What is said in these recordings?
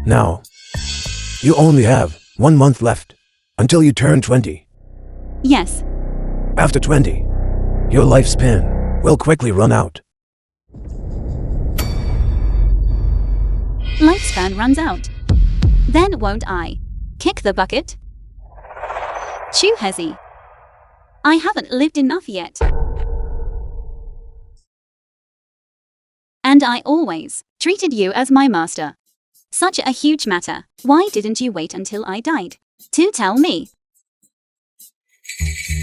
Now, you only have 1 month left until you turn 20. Yes. After 20, your lifespan will quickly run out. Lifespan runs out. Then won't I kick the bucket? Chew Hezzy. I haven't lived enough yet. And I always treated you as my master. Such a huge matter. Why didn't you wait until I died to tell me?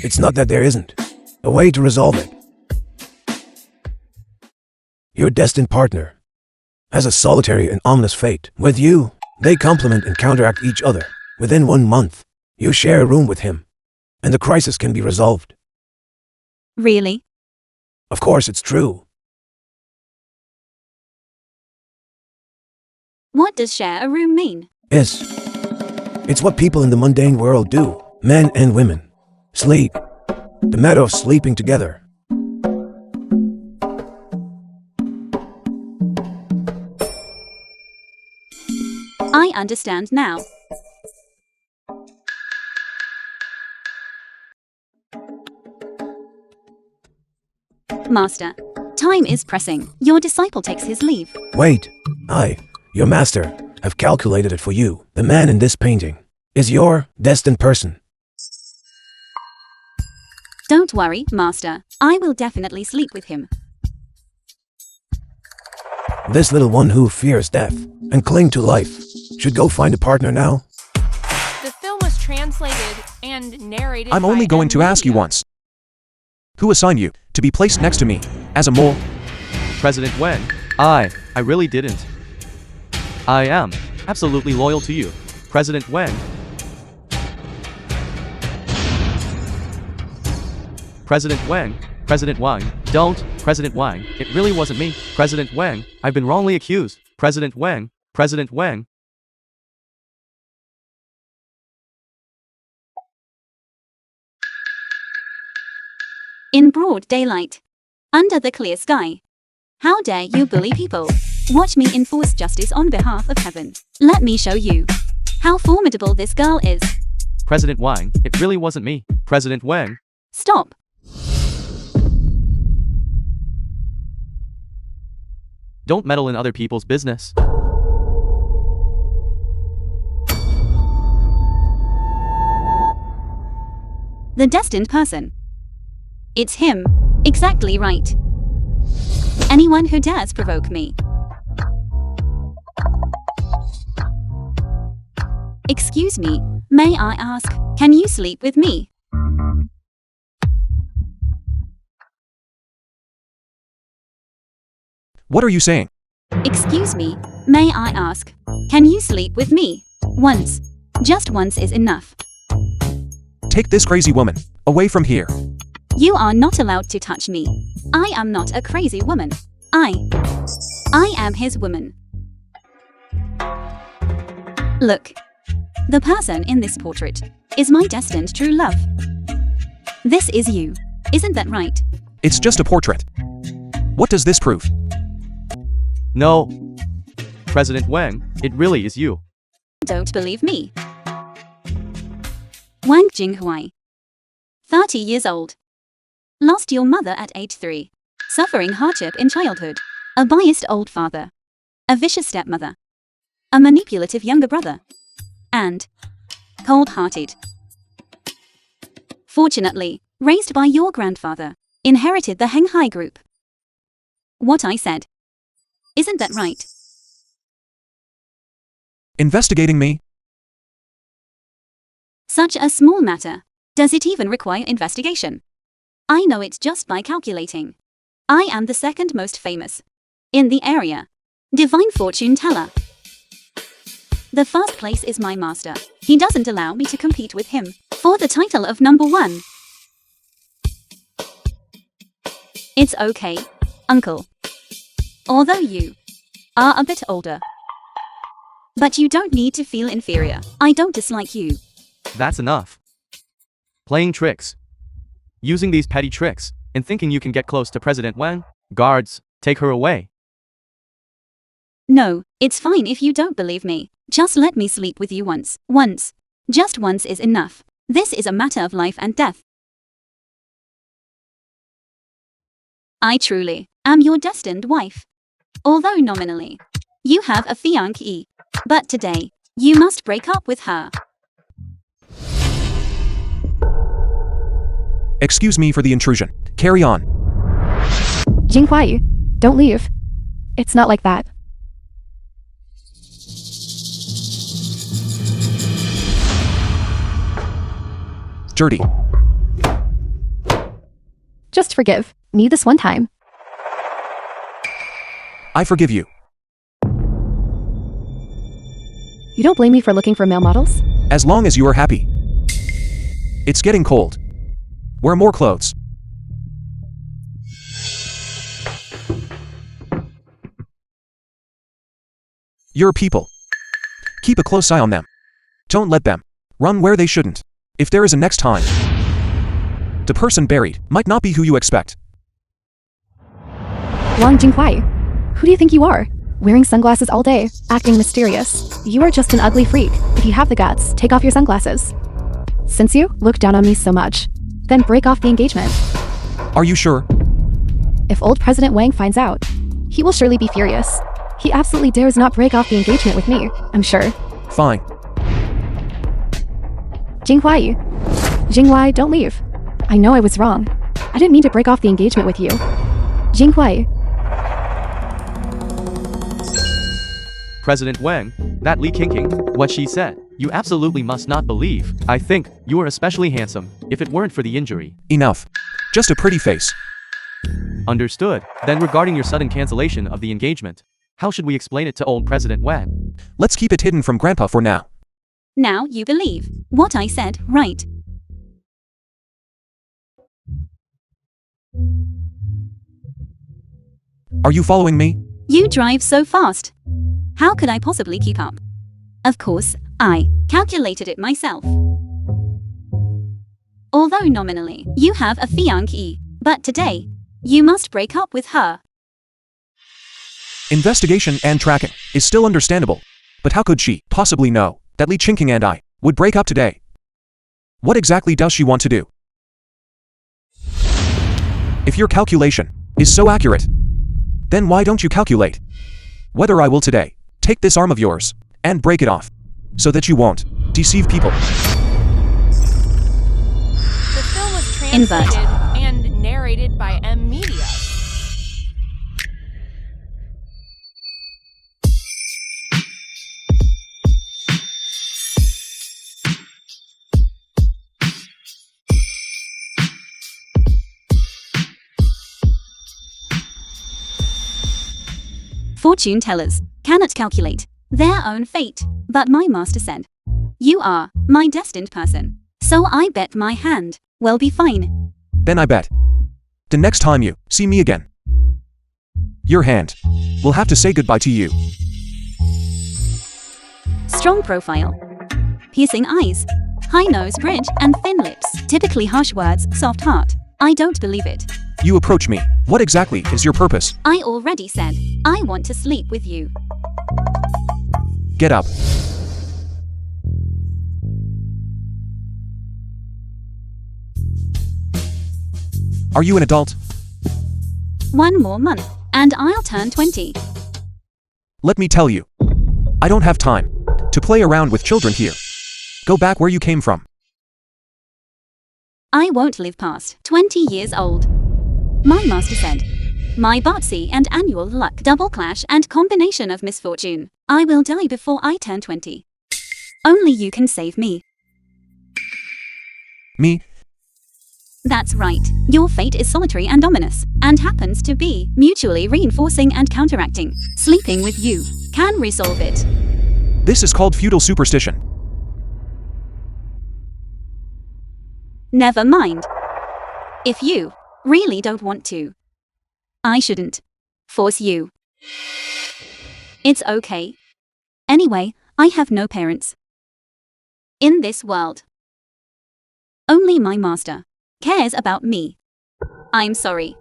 It's not that there isn't a way to resolve it. Your destined partner has a solitary and ominous fate. With you, they complement and counteract each other. Within 1 month, you share a room with him, and the crisis can be resolved. Really? Of course it's true. What does share a room mean? It's what people in the mundane world do. Men and women sleep. The matter of sleeping together. I understand now. Master, time is pressing. Your disciple takes his leave. Wait, your master, have calculated it for you. The man in this painting is your destined person. Don't worry, Master. I will definitely sleep with him. This little one who fears death and cling to life should go find a partner now. The film was translated and narrated I'm by only going to ask you Mafia. once. Who assigned you to be placed next to me as a mole? President Wen, I really didn't. I am absolutely loyal to you, President Wen. President Wang, don't, President Wang, it really wasn't me, President Wang, I've been wrongly accused, President Wang. In broad daylight. Under the clear sky. How dare you bully people? Watch me enforce justice on behalf of heaven. Let me show you how formidable this girl is. President Wang, it really wasn't me, President Wang. Stop. Don't meddle in other people's business. The destined person. It's him. Exactly right. Anyone who dares provoke me. Excuse me, may I ask, can you sleep with me? What are you saying? Excuse me, may I ask, can you sleep with me? Once. Just once is enough. Take this crazy woman away from here. You are not allowed to touch me. I am not a crazy woman. I am his woman. Look. The person in this portrait is my destined true love. This is you. Isn't that right? It's just a portrait. What does this prove? No. President Wang, it really is you. Don't believe me. Wang Jinghui. 30 years old. Lost your mother at age 3. Suffering hardship in childhood. A biased old father. A vicious stepmother. A manipulative younger brother. And cold-hearted. Fortunately, raised by your grandfather, inherited the Henghai group. What I said. Isn't that right? Investigating me? Such a small matter. Does it even require investigation? I know it just by calculating. I am the second most famous in the area. Divine fortune teller. The first place is my master. He doesn't allow me to compete with him for the title of number 1. It's okay, uncle. Although you are a bit older. But you don't need to feel inferior. I don't dislike you. That's enough. Playing tricks. Using these petty tricks, and thinking you can get close to President Wang. Guards, take her away. No, it's fine if you don't believe me. Just let me sleep with you once. Once. Just once is enough. This is a matter of life and death. I truly am your destined wife. Although nominally, you have a fiancée. But today, you must break up with her. Excuse me for the intrusion. Carry on. Jinghuai, don't leave. It's not like that. Dirty. Just forgive me this one time. I forgive you. You don't blame me for looking for male models? As long as you are happy. It's getting cold. Wear more clothes. Your people. Keep a close eye on them. Don't let them run where they shouldn't. If there is a next time, the person buried might not be who you expect. Wang Jinghuai, who do you think you are? Wearing sunglasses all day, acting mysterious. You are just an ugly freak. If you have the guts, take off your sunglasses. Since you look down on me so much, then break off the engagement. Are you sure? If old President Wang finds out, he will surely be furious. He absolutely dares not break off the engagement with me, I'm sure. Fine. Jinghuai, don't leave. I know I was wrong. I didn't mean to break off the engagement with you. Jinghuai. President Wang, that Li Qingqing, what she said, you absolutely must not believe. I think you are especially handsome, if it weren't for the injury. Enough. Just a pretty face. Understood. Then regarding your sudden cancellation of the engagement, how should we explain it to old President Wang? Let's keep it hidden from Grandpa for now. Now you believe what I said, right? Are you following me? You drive so fast. How could I possibly keep up? Of course, I calculated it myself. Although nominally, you have a fiancée, but today, you must break up with her. Investigation and tracking is still understandable. But how could she possibly know that Li Qingqing and I would break up today? What exactly does she want to do? If your calculation is so accurate, then why don't you calculate whether I will today take this arm of yours and break it off so that you won't deceive people? The film was Invert. translated and narrated by M Media. Fortune tellers cannot calculate their own fate, but my master said, "You are my destined person." So I bet my hand will be fine. Then I bet the next time you see me again, your hand will have to say goodbye to you. Strong profile, piercing eyes, high nose bridge, and thin lips. Typically harsh words, soft heart. I don't believe it. You approach me. What exactly is your purpose? I already said, I want to sleep with you. Get up. Are you an adult? 1 more month, and I'll turn 20. Let me tell you, I don't have time to play around with children here. Go back where you came from. I won't live past 20 years old. My master said, my Bartsy and annual luck double clash and combination of misfortune. I will die before I turn 20. Only you can save me. Me? That's right. Your fate is solitary and ominous, and happens to be mutually reinforcing and counteracting. Sleeping with you can resolve it. This is called feudal superstition. Never mind. If you really don't want to, I shouldn't force you. It's okay. Anyway, I have no parents in this world. Only my master cares about me. I'm sorry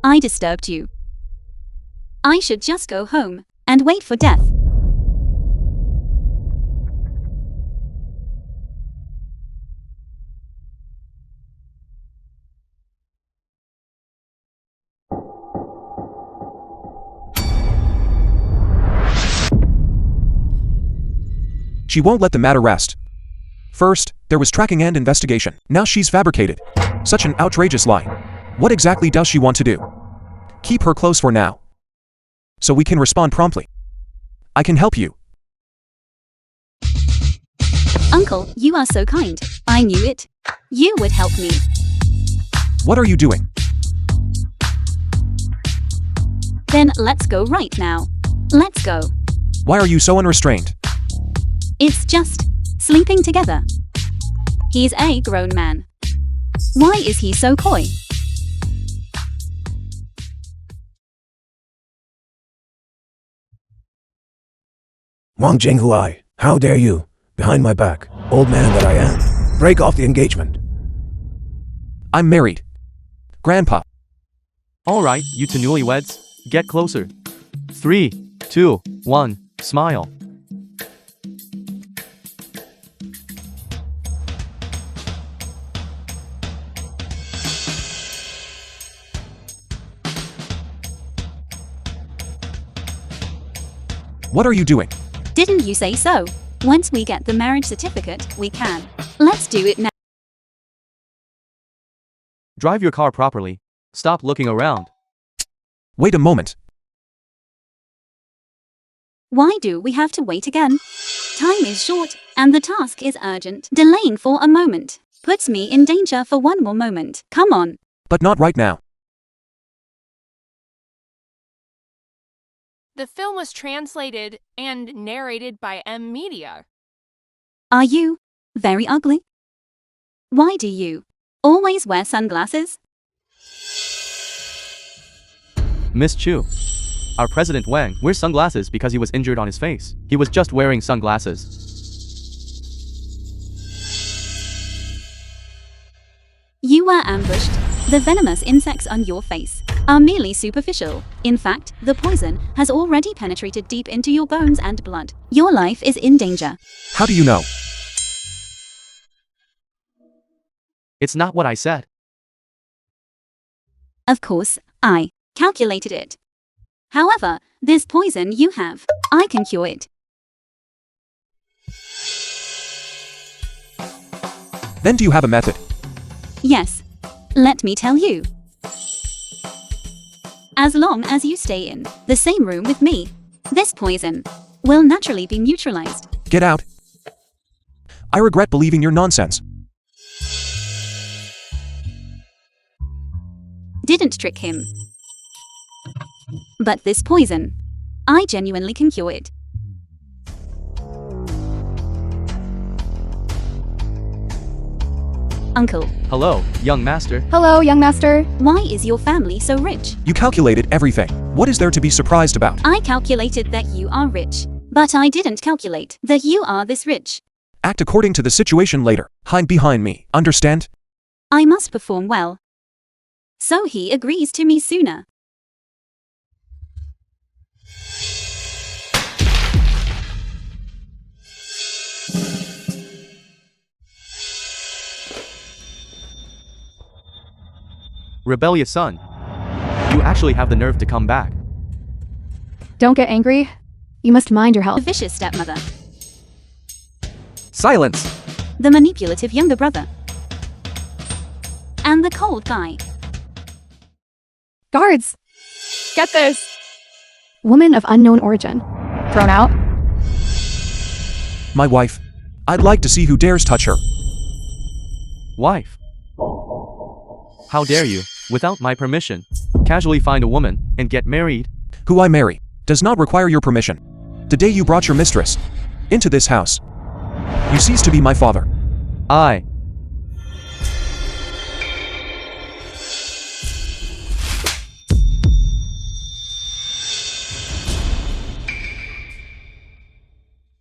I disturbed you. I should just go home and wait for death. She won't let the matter rest. First, there was tracking and investigation. Now she's fabricated. Such an outrageous lie. What exactly does she want to do? Keep her close for now, so we can respond promptly. I can help you. Uncle, you are so kind. I knew it. You would help me. What are you doing? Then let's go right now. Let's go. Why are you so unrestrained? It's just sleeping together. He's a grown man. Why is he so coy? Wang Jinghuai, how dare you, behind my back, old man that I am, break off the engagement. I'm married. Grandpa. Alright, you two newlyweds, get closer. 3, 2, 1, smile. What are you doing? Didn't you say so? Once we get the marriage certificate, we can. Let's do it now. Drive your car properly. Stop looking around. Wait a moment. Why do we have to wait again? Time is short, and the task is urgent. Delaying for a moment puts me in danger for one more moment. Come on. But not right now. The film was translated and narrated by M Media. Are you very ugly? Why do you always wear sunglasses? Miss Chu. Our President Wang wears sunglasses because he was injured on his face. He was just wearing sunglasses. You were ambushed. The venomous insects on your face are merely superficial. In fact, the poison has already penetrated deep into your bones and blood. Your life is in danger. How do you know? It's not what I said. Of course, I calculated it. However, this poison you have, I can cure it. Then do you have a method? Yes. Let me tell you. As long as you stay in the same room with me, this poison will naturally be neutralized. Get out. I regret believing your nonsense. Didn't trick him. But this poison, I genuinely can cure it. Uncle, Hello, young master. Hello, young master. why is your family so rich? You calculated everything. What is there to be surprised about? I calculated that you are rich, but I didn't calculate that you are this rich. Act according to the situation later. Hide behind me. Understand? I must perform well. So he agrees to me sooner. Rebellious son. You actually have the nerve to come back. Don't get angry. You must mind your The health. vicious stepmother, Silence! the manipulative younger brother, and the cold guy. Guards! Get this! Woman of unknown origin. Thrown out. My wife. I'd like to see who dares touch her. Wife. How dare you, without my permission, casually find a woman and get married? Who I marry does not require your permission. The day you brought your mistress into this house, you ceased to be my father. I.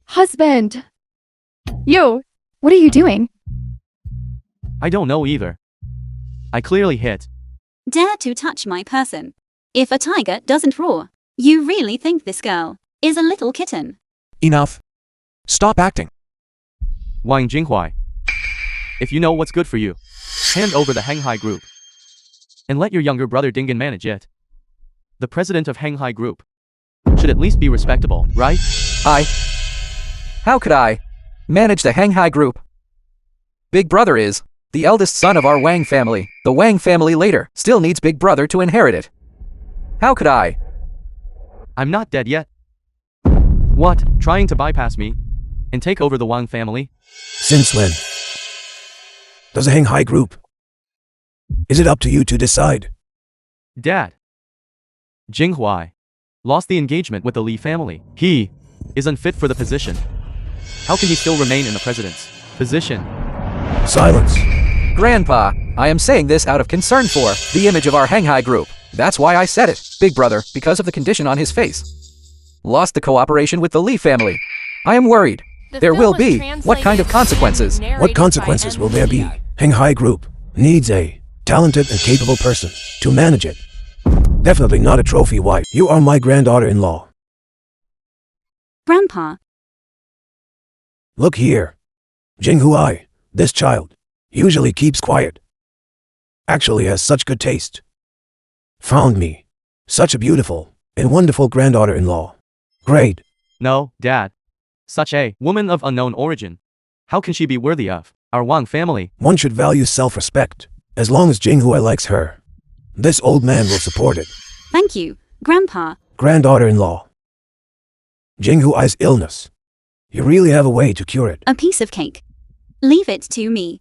Husband! You! What are you doing? I don't know either. I clearly hit. Dare to touch my person. If a tiger doesn't roar, you really think this girl is a little kitten. Enough. Stop acting. Wang Jinghuai. If you know what's good for you, hand over the Hanghai Group. And let your younger brother Dingen manage it. The president of Hanghai Group should at least be respectable, right? How could I manage the Hanghai Group? Big brother is the eldest son of our Wang family. The Wang family later still needs big brother to inherit it. How could I? I'm not dead yet. What, trying to bypass me and take over the Wang family? Since when? Does the Hanghai Group? Is it up to you to decide? Dad. Jinghuai lost the engagement with the Li family. He is unfit for the position. How can he still remain in the president's position? Silence. Grandpa, I am saying this out of concern for the image of our Hanghai Group. That's why I said it. Big brother, because of the condition on his face, lost the cooperation with the Li family. I am worried. There will be what kind of consequences? What consequences will there be? Hanghai Group needs a talented and capable person to manage it. Definitely not a trophy wife. You are my granddaughter-in-law. Grandpa, Look here. Jinghuai, this child, usually keeps quiet. Actually has such good taste. Found me such a beautiful and wonderful granddaughter-in-law. Great. No, Dad. Such a woman of unknown origin. How can she be worthy of our Wang family? One should value self-respect. As long as Jinghuai likes her, this old man will support it. thank you, Grandpa. Granddaughter-in-law. Jinghuai's illness. You really have a way to cure it. A piece of cake. Leave it to me.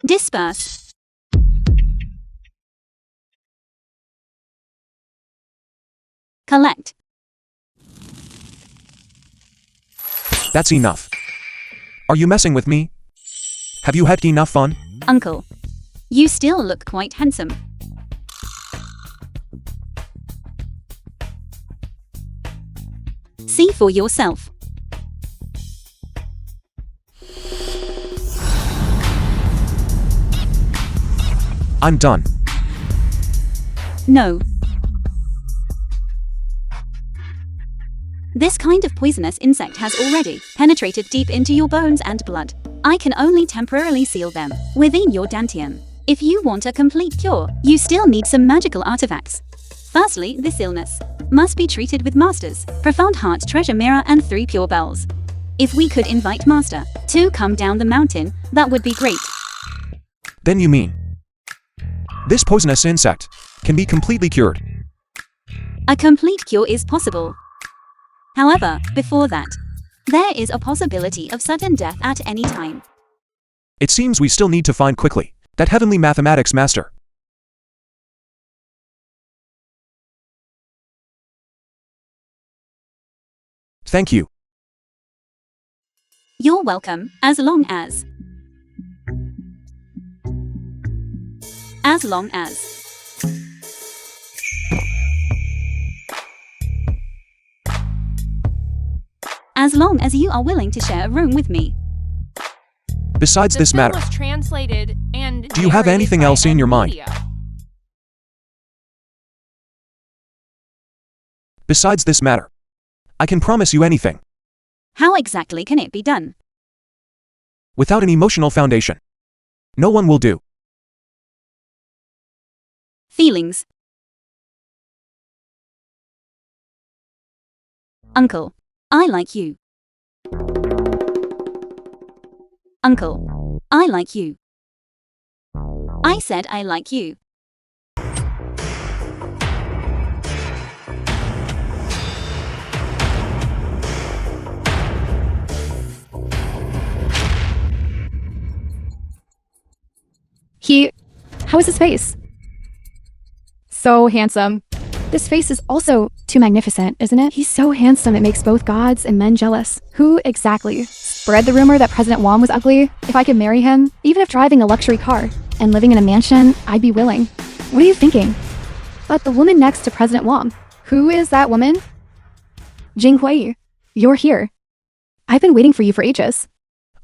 Disperse. Collect. That's enough. Are you messing with me? Have you had enough fun? Uncle, you still look quite handsome. See for yourself. I'm done. No. This kind of poisonous insect has already penetrated deep into your bones and blood. I can only temporarily seal them within your dantium. If you want a complete cure, you still need some magical artifacts. Firstly, this illness must be treated with Master's Profound Heart Treasure Mirror and 3 pure bells. If we could invite Master to come down the mountain, that would be great. Then you mean this poisonous insect can be completely cured? A complete cure is possible. However, before that, there is a possibility of sudden death at any time. It seems we still need to find quickly that heavenly mathematics master. Thank you. You're welcome, as long as you are willing to share a room with me. Besides this The film matter, was translated and do you have narrated anything by else in your mind? Media. Besides this matter, I can promise you anything. How exactly can it be done? Without an emotional foundation, no one will do. Feelings. Uncle, I like you. Uncle, I like you. I said I like you. How is his face? So handsome. This face is also too magnificent, isn't it? He's so handsome it makes both gods and men jealous. Who exactly spread the rumor that President Wang was ugly? If I could marry him, even if driving a luxury car and living in a mansion, I'd be willing. What are you thinking? But the woman next to President Wang, who is that woman? Jinghuai. You're here. I've been waiting for you for ages.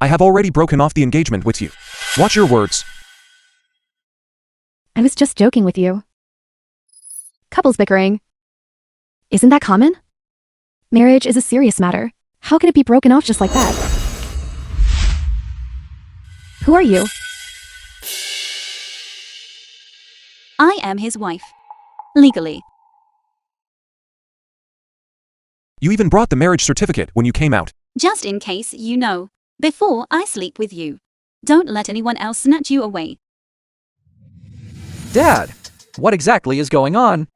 I have already broken off the engagement with you. Watch your words. I was just joking with you. Couples bickering. Isn't that common? Marriage is a serious matter. How can it be broken off just like that? Who are you? I am his wife. Legally. You even brought the marriage certificate when you came out. Just in case you know. Before I sleep with you. Don't let anyone else snatch you away. Dad, what exactly is going on?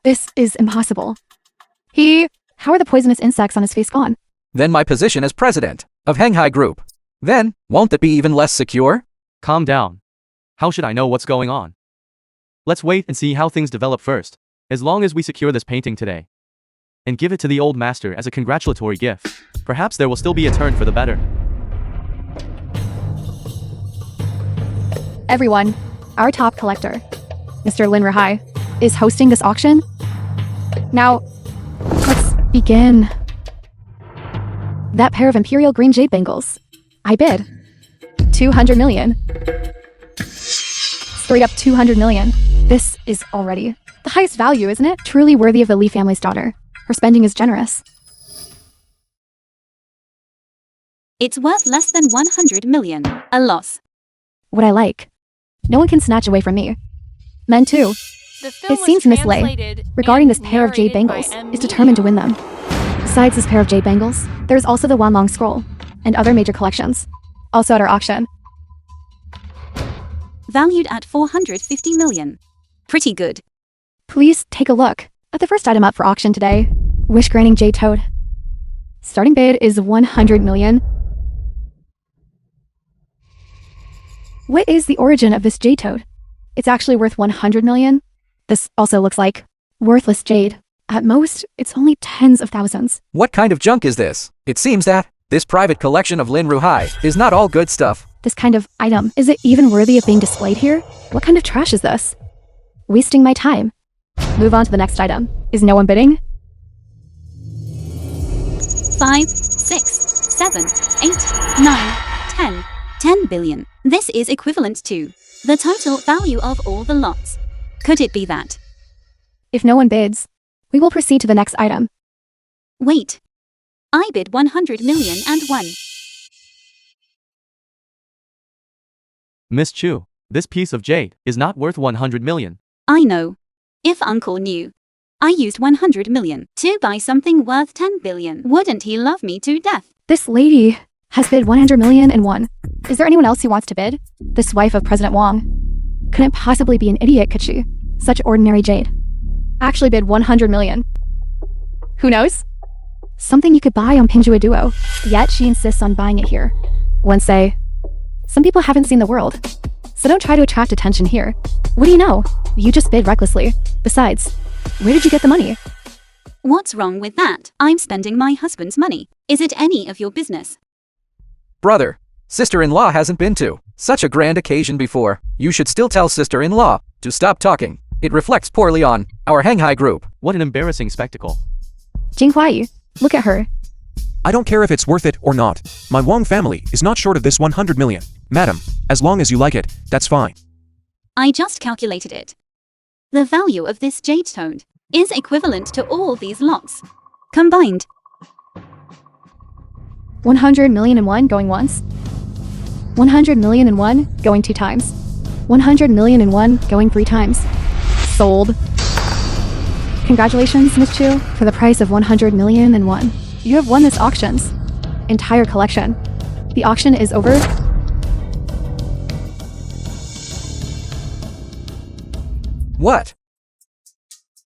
This is impossible. How are the poisonous insects on his face gone? Then my position as president of Hanghai Group. Then, won't that be even less secure? Calm down. How should I know what's going on? Let's wait and see how things develop first. As long as we secure this painting today and give it to the old master as a congratulatory gift, perhaps there will still be a turn for the better. Everyone, our top collector, Mr. Lin Rahai, is hosting this auction. Now, let's begin. That pair of imperial green jade bangles. I bid 200 million. Straight up 200 million. This is already the highest value, isn't it? Truly worthy of the Li family's daughter. Her spending is generous. It's worth less than 100 million. A loss. What I like. No one can snatch away from me. Men too. The film It was seems Miss Lei, translated regarding and this pair of jade narrated by bangles, M. is determined to win them. Besides this pair of jade bangles, there's also the Wanlong scroll, and other major collections. Also at our auction. Valued at 450 million. Pretty good. Please take a look at the first item up for auction today. Wish-granting jade toad. Starting bid is 100 million. What is the origin of this jade toad? It's actually worth 100 million. This also looks like worthless jade. At most, it's only tens of thousands. What kind of junk is this? It seems that this private collection of Lin Ruhai is not all good stuff. This kind of item, is it even worthy of being displayed here? What kind of trash is this? Wasting my time. Move on to the next item. Is no one bidding? 5, 6, 7, 8, 9, 10. 10 billion. This is equivalent to the total value of all the lots. Could it be that? If no one bids, we will proceed to the next item. Wait. I bid 100 million and won. Miss Chu, this piece of jade is not worth 100 million. I know. If Uncle knew. I used 100 million to buy something worth 10 billion. Wouldn't he love me to death? This lady has bid 100 million and won. Is there anyone else who wants to bid? This wife of President Wang. Couldn't possibly be an idiot, could she? Such ordinary jade. Actually bid 100 million. Who knows? Something you could buy on Pinjua Duo. Yet she insists on buying it here. One say, some people haven't seen the world, so don't try to attract attention here. What do you know? You just bid recklessly. Besides, where did you get the money? What's wrong with that? I'm spending my husband's money. Is it any of your business? Brother, sister-in-law hasn't been to such a grand occasion before. You should still tell sister-in-law to stop talking. It reflects poorly on our Hanghai Group. What an embarrassing spectacle. Jinghuai, look at her. I don't care if it's worth it or not. My Wong family is not short of this 100 million. Madam, as long as you like it, that's fine. I just calculated it. The value of this jade toad is equivalent to all these lots combined. 100 million and one going once. 100 million and one going 2 times. 100 million and one going 3 times. Sold. Congratulations, Miss Chu, for the price of 100 million and one. You have won this auction's entire collection. The auction is over. What?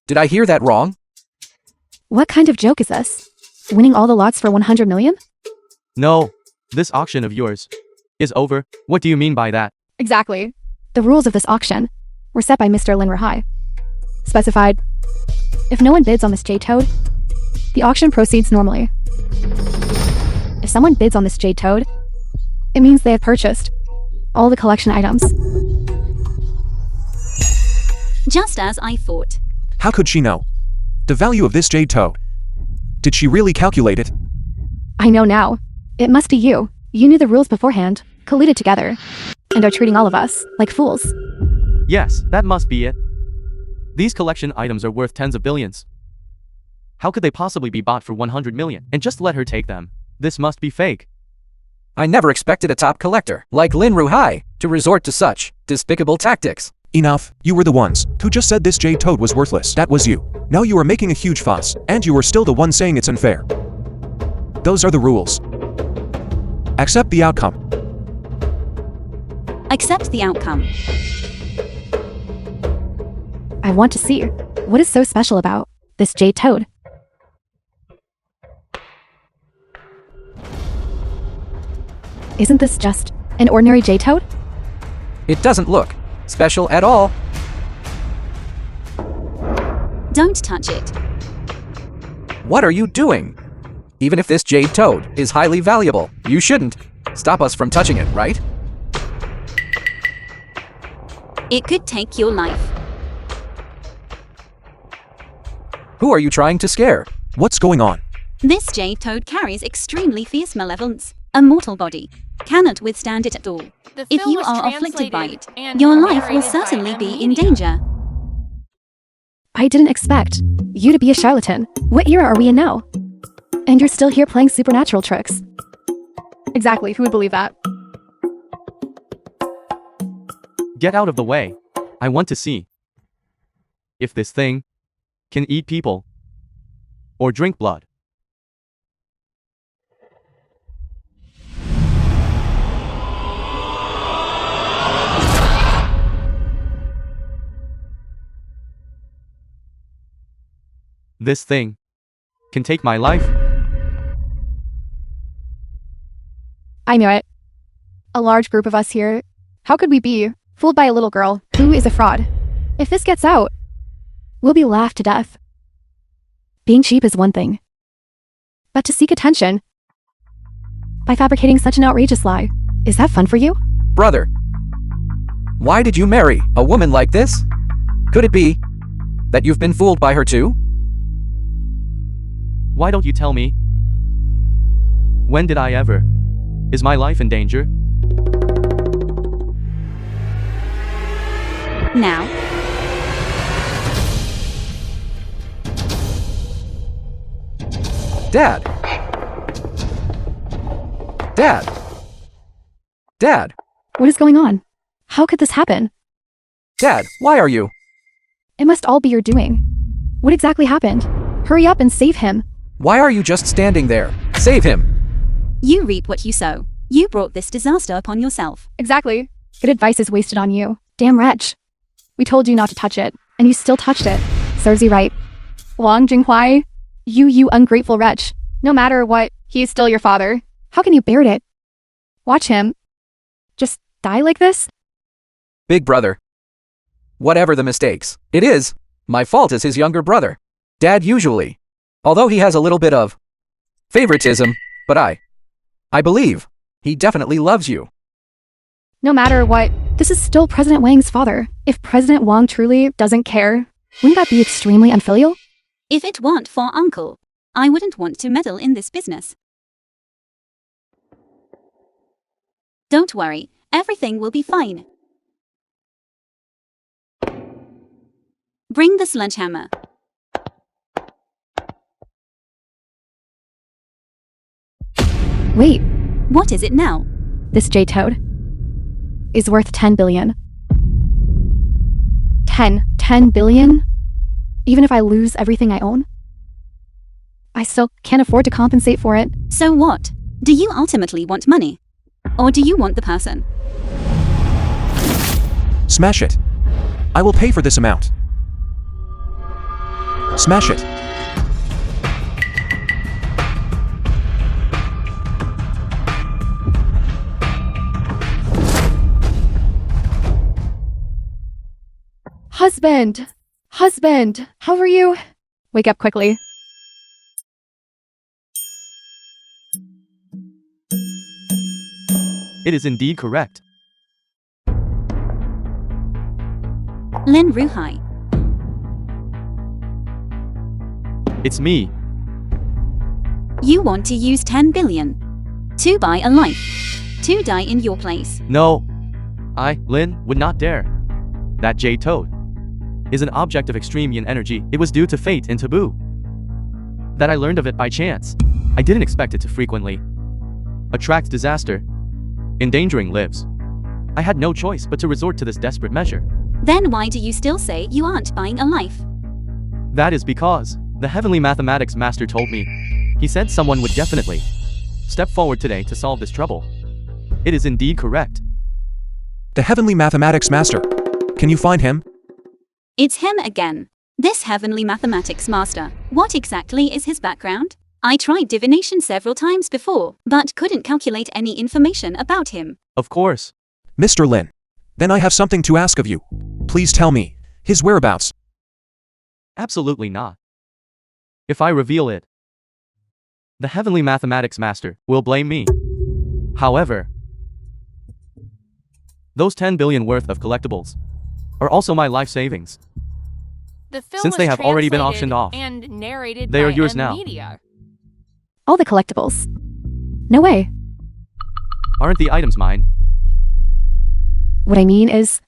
Did I hear that wrong? What kind of joke is this? Winning all the lots for 100 million? No, this auction of yours is over. What do you mean by that? Exactly. The rules of this auction were set by Mr. Lin Rahai. Specified, if no one bids on this jade toad, the auction proceeds normally. If someone bids on this jade toad, it means they have purchased all the collection items. Just as I thought. How could she know? The value of this jade toad. Did she really calculate it? I know now. It must be you. You knew the rules beforehand, colluded together, and are treating all of us like fools. Yes, that must be it. These collection items are worth tens of billions. How could they possibly be bought for 100 million and just let her take them? This must be fake. I never expected a top collector like Lin Ruhai to resort to such despicable tactics. Enough. You were the ones who just said this jade toad was worthless. That was you. Now you are making a huge fuss, and you are still the one saying it's unfair. Those are the rules. Accept the outcome. Accept the outcome. I want to see. What is so special about this jade toad? Isn't this just an ordinary jade toad? It doesn't look special at all. Don't touch it. What are you doing? Even if this jade toad is highly valuable, you shouldn't stop us from touching it, right? It could take your life. Who are you trying to scare? What's going on? This jade toad carries extremely fierce malevolence. A mortal body cannot withstand it at all. The If film you was are afflicted by translated it, and your life will narrated by certainly be in Mafia. danger. I didn't expect you to be a charlatan. What era are we in now? And you're still here playing supernatural tricks. Exactly, who would believe that? Get out of the way. I want to see if this thing can eat people or drink blood. This thing can take my life. I knew it. A large group of us here. How could we be fooled by a little girl who is a fraud? If this gets out, we'll be laughed to death. Being cheap is one thing, but to seek attention by fabricating such an outrageous lie, is that fun for you? Brother, why did you marry a woman like this? Could it be that you've been fooled by her too? Why don't you tell me? When did I ever? Is my life in danger? Now, Dad! Dad! Dad! What is going on? How could this happen? Dad, why are you? It must all be your doing. What exactly happened? Hurry up and save him. Why are you just standing there? Save him! you reap what you sow. You brought this disaster upon yourself. Exactly. Good advice is wasted on you. Damn wretch. We told you not to touch it, and you still touched it. Serves you right. Wang Jinghuai, you ungrateful wretch. No matter what, he is still your father. How can you bear it? Watch him. Just die like this? Big brother. Whatever the mistakes, it is my fault as his younger brother. Dad usually. Although he has a little bit of favoritism, but I believe he definitely loves you. No matter what, this is still President Wang's father. If President Wang truly doesn't care, wouldn't that be extremely unfilial? If it weren't for Uncle, I wouldn't want to meddle in this business. Don't worry, everything will be fine. Bring the sledgehammer. Wait, What is it now? this jade toad is worth 10 billion. 10 billion? Even if I lose everything I own? I still can't afford to compensate for it. So what? Do you ultimately want money? Or do you want the person? Smash it. I will pay for this amount. Smash it. Husband, how are you? Wake up quickly. It is indeed correct. Lin Ruhai. It's me. You want to use 10 billion to buy a life, to die in your place. No. I, Lin, would not dare. That jade toad is an object of extreme yin energy. It was due to fate and taboo that I learned of it by chance. I didn't expect it to frequently attract disaster, endangering lives. I had no choice but to resort to this desperate measure. Then why do you still say you aren't buying a life? That is because the heavenly mathematics master told me. He said someone would definitely step forward today to solve this trouble. It is indeed correct. The heavenly mathematics master. Can you find him? It's him again. This heavenly mathematics master. What exactly is his background? I tried divination several times before, but couldn't calculate any information about him. Of course. Mr. Lin. Then I have something to ask of you. Please tell me his whereabouts. Absolutely not. If I reveal it, the heavenly mathematics master will blame me. However, those 10 billion worth of collectibles are also my life savings. The film Since was they have already been translated auctioned off, and narrated they by are yours now. Media. All the collectibles. No way. Aren't the items mine? What I mean is,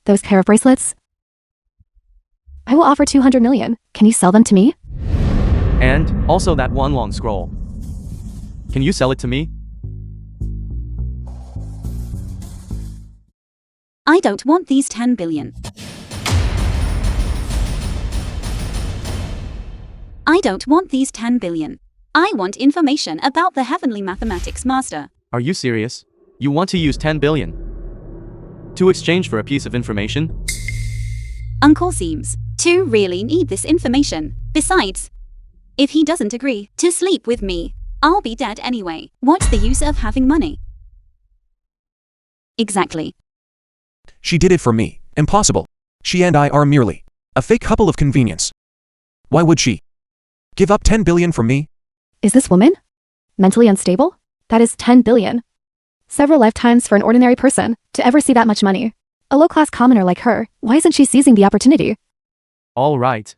those pair of bracelets. I will offer 200 million. Can you sell them to me? And also that one long scroll. Can you sell it to me? I don't want these 10 billion. I don't want these 10 billion. I want information about the heavenly mathematics master. Are you serious? You want to use 10 billion to exchange for a piece of information? Uncle seems to really need this information. Besides, if he doesn't agree to sleep with me, I'll be dead anyway. What's the use of having money? Exactly. She did it for me. Impossible. She and I are merely a fake couple of convenience. Why would she give up 10 billion for me? Is this woman mentally unstable? That is 10 billion. Several lifetimes for an ordinary person to ever see that much money. A low-class commoner like her, why isn't she seizing the opportunity? All right.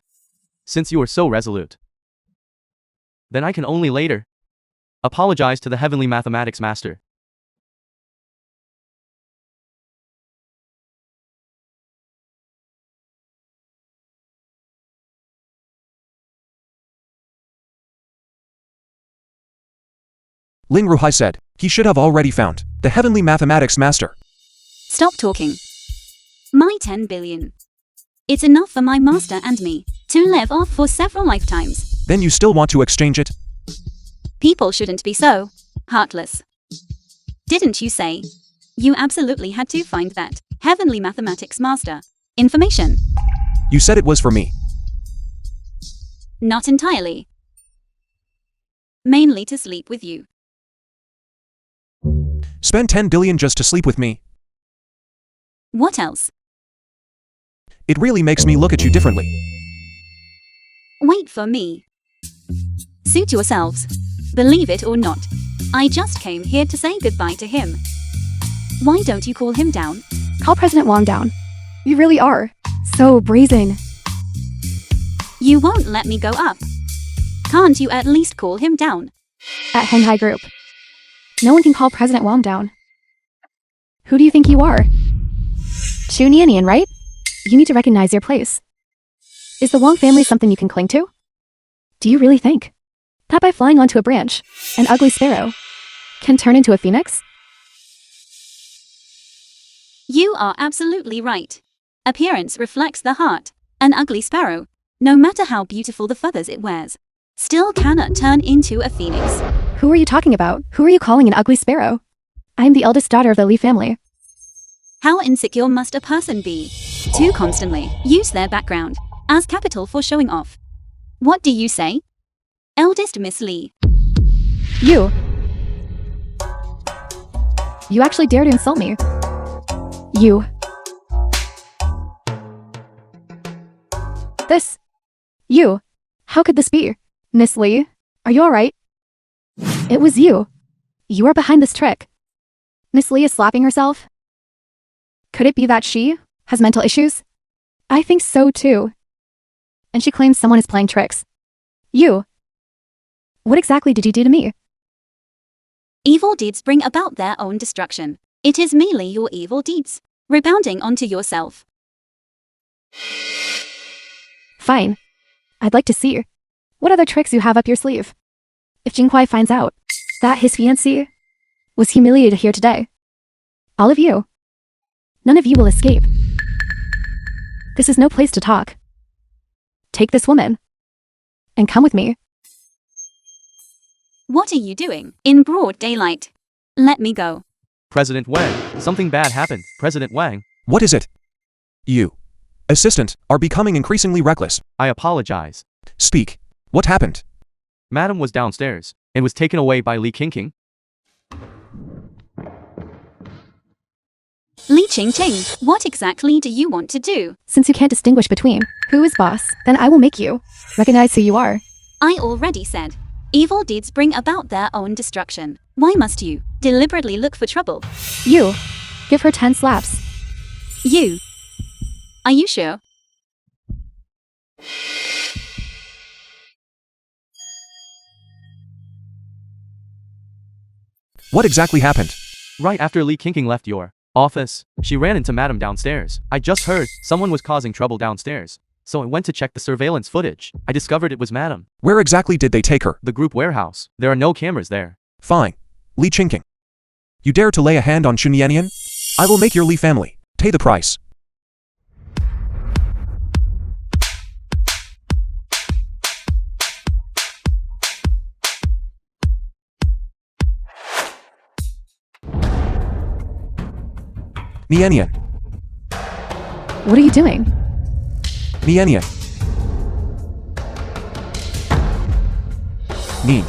Since you are so resolute, then I can only later apologize to the heavenly mathematics master. Ling Ruhai said he should have already found the heavenly mathematics master. Stop talking. My 10 billion. It's enough for my master and me to live off for several lifetimes. Then you still want to exchange it? People shouldn't be so heartless. Didn't you say you absolutely had to find that heavenly mathematics master information? You said it was for me. Not entirely. Mainly to sleep with you. Spend 10 billion just to sleep with me? What else? It really makes me look at you differently. Wait for me. Suit yourselves. Believe it or not, I just came here to say goodbye to him. Why don't you call him down? Call President Wang down. You really are. So brazen. You won't let me go up. Can't you at least call him down? At Henghai Group, no one can call President Wang down. Who do you think you are? Chu Nianian, right? You need to recognize your place. Is the Wang family something you can cling to? Do you really think that by flying onto a branch, an ugly sparrow can turn into a phoenix? You are absolutely right. Appearance reflects the heart. An ugly sparrow, no matter how beautiful the feathers it wears, still cannot turn into a phoenix. Who are you talking about? Who are you calling an ugly sparrow? I am the eldest daughter of the Li family. How insecure must a person be to constantly use their background as capital for showing off? What do you say? Eldest Miss Li. You actually dare to insult me. You. How could this be? Miss Li, are you alright? It was you. You are behind this trick. Miss Li is slapping herself. Could it be that she has mental issues? I think so too. And she claims someone is playing tricks. You. What exactly did you do to me? Evil deeds bring about their own destruction. It is merely your evil deeds, rebounding onto yourself. Fine. I'd like to see what other tricks you have up your sleeve. If Jinghuai finds out that his fiancée was humiliated here today, all of you, none of you will escape. This is no place to talk. Take this woman and come with me. What are you doing in broad daylight? Let me go. President Wang, something bad happened. President Wang, What is it? You, assistant, are becoming increasingly reckless. I apologize. Speak. What happened? Madam was downstairs and was taken away by Li Qingqing. Li Qingqing, what exactly do you want to do? Since you can't distinguish between who is boss, then I will make you recognize who you are. I already said, evil deeds bring about their own destruction. Why must you deliberately look for trouble? You, give her 10 slaps. You. Are you sure? What exactly happened? Right after Li Qingqing left your office, she ran into Madam downstairs. I just heard someone was causing trouble downstairs, so I went to check the surveillance footage. I discovered it was Madam. Where exactly did they take her? The group warehouse. There are no cameras there. Fine. Li Qingqing. You dare to lay a hand on Chunyanyan? I will make your Li family pay the price. Nianian. What are you doing? Nianian. Ni.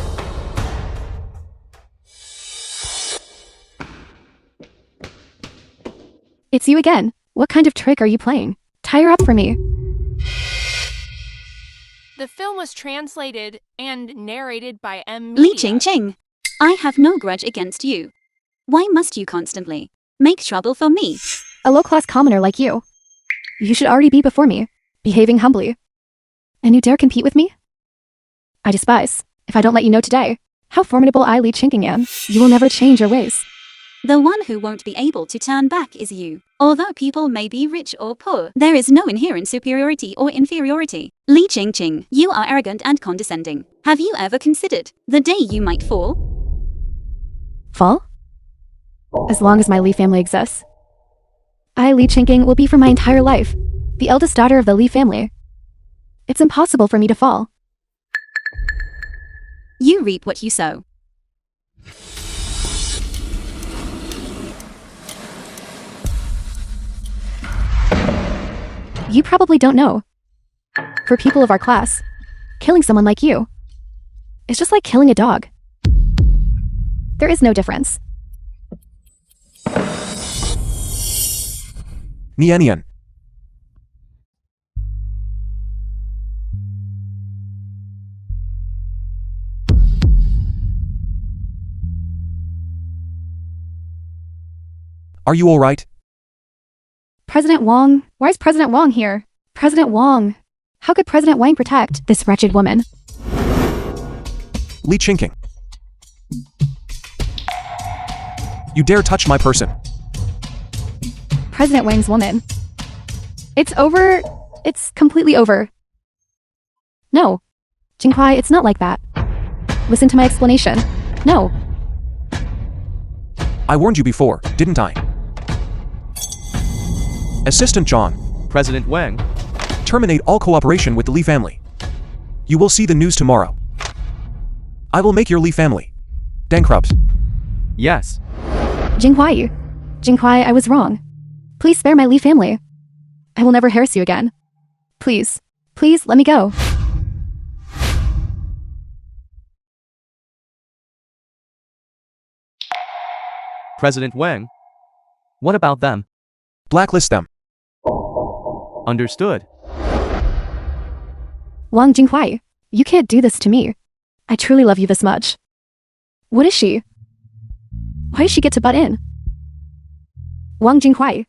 It's you again. What kind of trick are you playing? Tie her up for me. The film was translated and narrated by M. Li Media. Qingqing, I have no grudge against you. Why must you constantly make trouble for me? A low-class commoner like you. You should already be before me, behaving humbly. And you dare compete with me? I despise, if I don't let you know today, how formidable I Li Qingqing am. You will never change your ways. The one who won't be able to turn back is you. Although people may be rich or poor, there is no inherent superiority or inferiority. Li Qingqing, you are arrogant and condescending. Have you ever considered the day you might fall? Fall? As long as my Li family exists. I, Li Qingqing, will be for my entire life the eldest daughter of the Li family. It's impossible for me to fall. You reap what you sow. You probably don't know. For people of our class, killing someone like you is just like killing a dog. There is no difference. Nianian. Are you all right? President Wang? Why is President Wang here? President Wang. How could President Wang protect this wretched woman? Li Qingqing. You dare touch my person. President Wang's woman. It's over. It's completely over. No. Jinghuai, it's not like that. Listen to my explanation. No. I warned you before, didn't I? Assistant John, President Wang, terminate all cooperation with the Li family. You will see the news tomorrow. I will make your Li family bankrupt. yes. Jinghuai. Jinghuai, I was wrong. Please spare my Li family. I will never harass you again. Please. Please, let me go. President Wang, what about them? Blacklist them. Understood. Wang Jinghuai, you can't do this to me. I truly love you this much. What is she? Why does she get to butt in? Wang Jinghuai.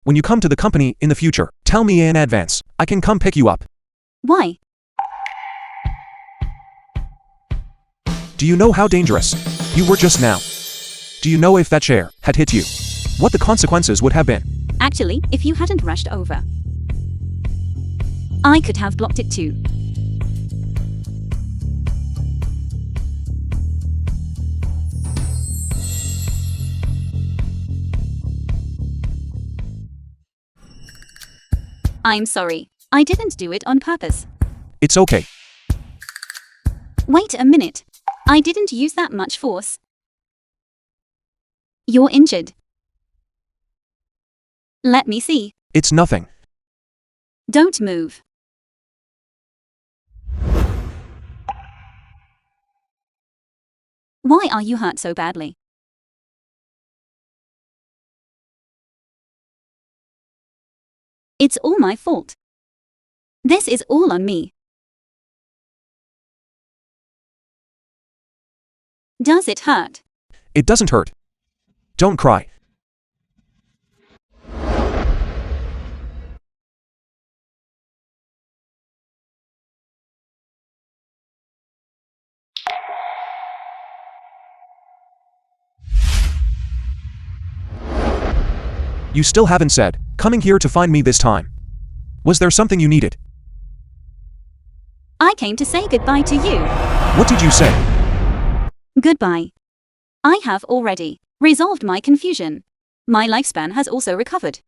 When you come to the company in the future, tell me in advance. I can come pick you up. Why? Do you know how dangerous you were just now? Do you know if that chair had hit you, what the consequences would have been? Actually, if you hadn't rushed over, I could have blocked it too. I'm sorry. I didn't do it on purpose. It's okay. Wait a minute. I didn't use that much force. You're injured. Let me see. It's nothing. Don't move. Why are you hurt so badly? It's all my fault. This is all on me. Does it hurt? It doesn't hurt. Don't cry. You still haven't said, coming here to find me this time. Was there something you needed? I came to say goodbye to you. What did you say? Goodbye. I have already resolved my confusion. My lifespan has also recovered.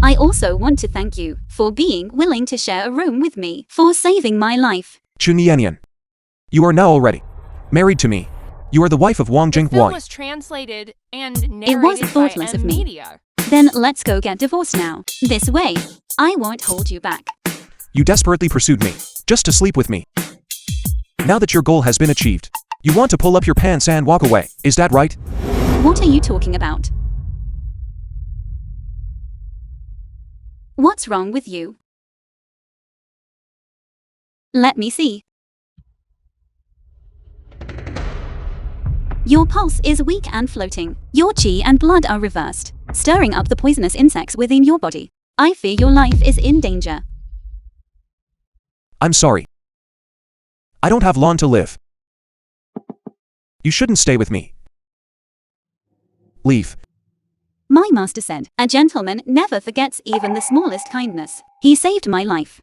I also want to thank you for being willing to share a room with me, for saving my life. Chunianian. You are now already married to me. You are the wife of Wang The film Jinghuai. was translated and It was narrated thoughtless by of me. Media. Then let's go get divorced now. This way, I won't hold you back. You desperately pursued me, just to sleep with me. Now that your goal has been achieved, you want to pull up your pants and walk away, is that right? What are you talking about? What's wrong with you? Let me see. Your pulse is weak and floating. Your chi and blood are reversed, stirring up the poisonous insects within your body. I fear your life is in danger. I'm sorry. I don't have long to live. You shouldn't stay with me. Leave. My master said, a gentleman never forgets even the smallest kindness. He saved my life.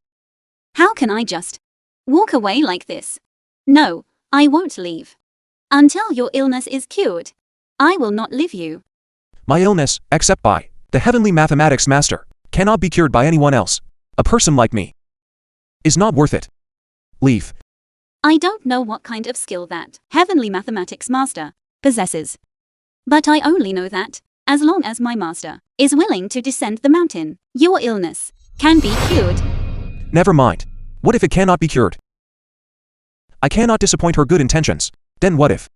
How can I just walk away like this? No, I won't leave. Until your illness is cured, I will not leave you. My illness, except by the heavenly mathematics master, cannot be cured by anyone else. A person like me is not worth it. Leave. I don't know what kind of skill that heavenly mathematics master possesses. But I only know that, as long as my master is willing to descend the mountain, your illness can be cured. Never mind. What if it cannot be cured? I cannot disappoint her good intentions. Then what if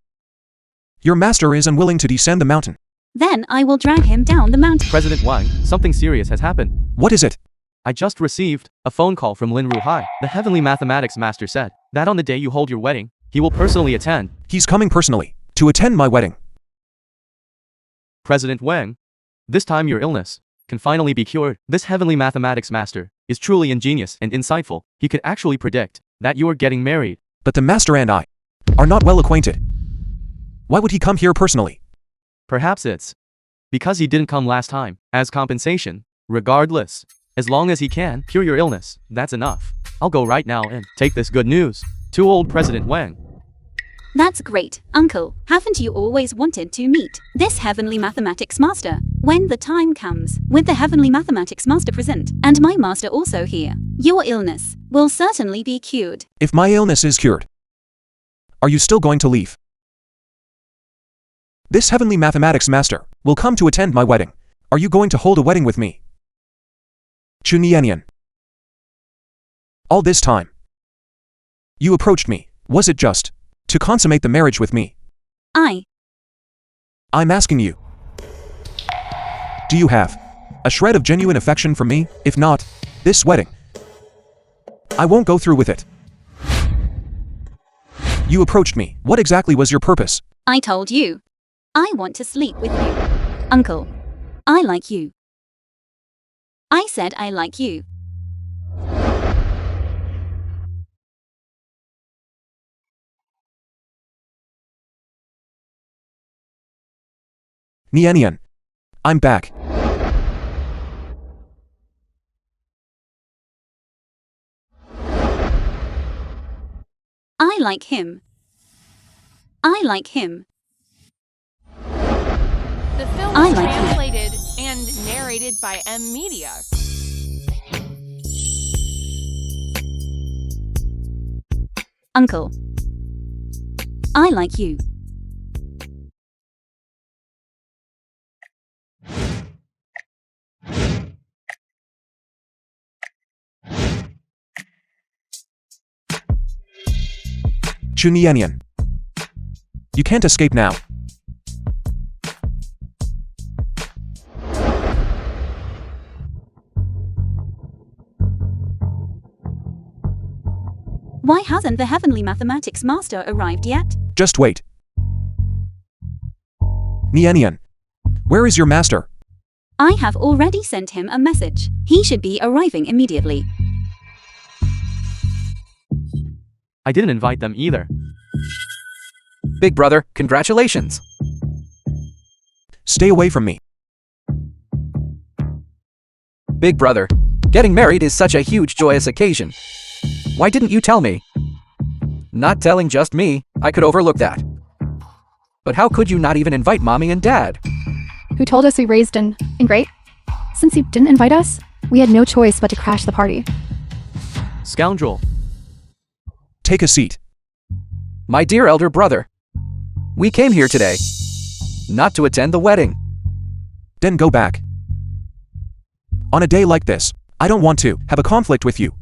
your master is unwilling to descend the mountain? Then I will drag him down the mountain. President Wang, something serious has happened. What is it? I just received a phone call from Lin Ruhai. The heavenly mathematics master said that on the day you hold your wedding, he will personally attend. He's coming personally to attend my wedding. President Wang, this time your illness can finally be cured. This heavenly mathematics master is truly ingenious and insightful. He could actually predict that you are getting married. But the master and I are not well acquainted. Why would he come here personally? Perhaps it's because he didn't come last time. As compensation, regardless, as long as he can cure your illness, that's enough. I'll go right now and take this good news to old President Wang. That's great, Uncle. Haven't you always wanted to meet this heavenly mathematics master? When the time comes, with the heavenly mathematics master present, and my master also here, your illness will certainly be cured. If my illness is cured, are you still going to leave? This heavenly mathematics master will come to attend my wedding. Are you going to hold a wedding with me? Chunianian. All this time, you approached me. Was it just to consummate the marriage with me? I'm asking you. Do you have a shred of genuine affection for me? If not, this wedding, I won't go through with it. You approached me. What exactly was your purpose? I told you. I want to sleep with you. Uncle, I like you. I said I like you. Nian. I'm back. I like him. I like him. The film I was like him. translated and narrated by M Media. Uncle. I like you. Nian. You can't escape now. Why hasn't the heavenly mathematics master arrived yet? Just wait. Nian. Where is your master? I have already sent him a message. He should be arriving immediately. I didn't invite them either. Big brother, congratulations. Stay away from me. Big brother, getting married is such a huge joyous occasion. Why didn't you tell me? Not telling just me, I could overlook that. But how could you not even invite mommy and dad? Who told us we raised in great? Since you didn't invite us, we had no choice but to crash the party. Scoundrel. Take a seat. My dear elder brother, we came here today, not to attend the wedding. Then go back. On a day like this, I don't want to have a conflict with you.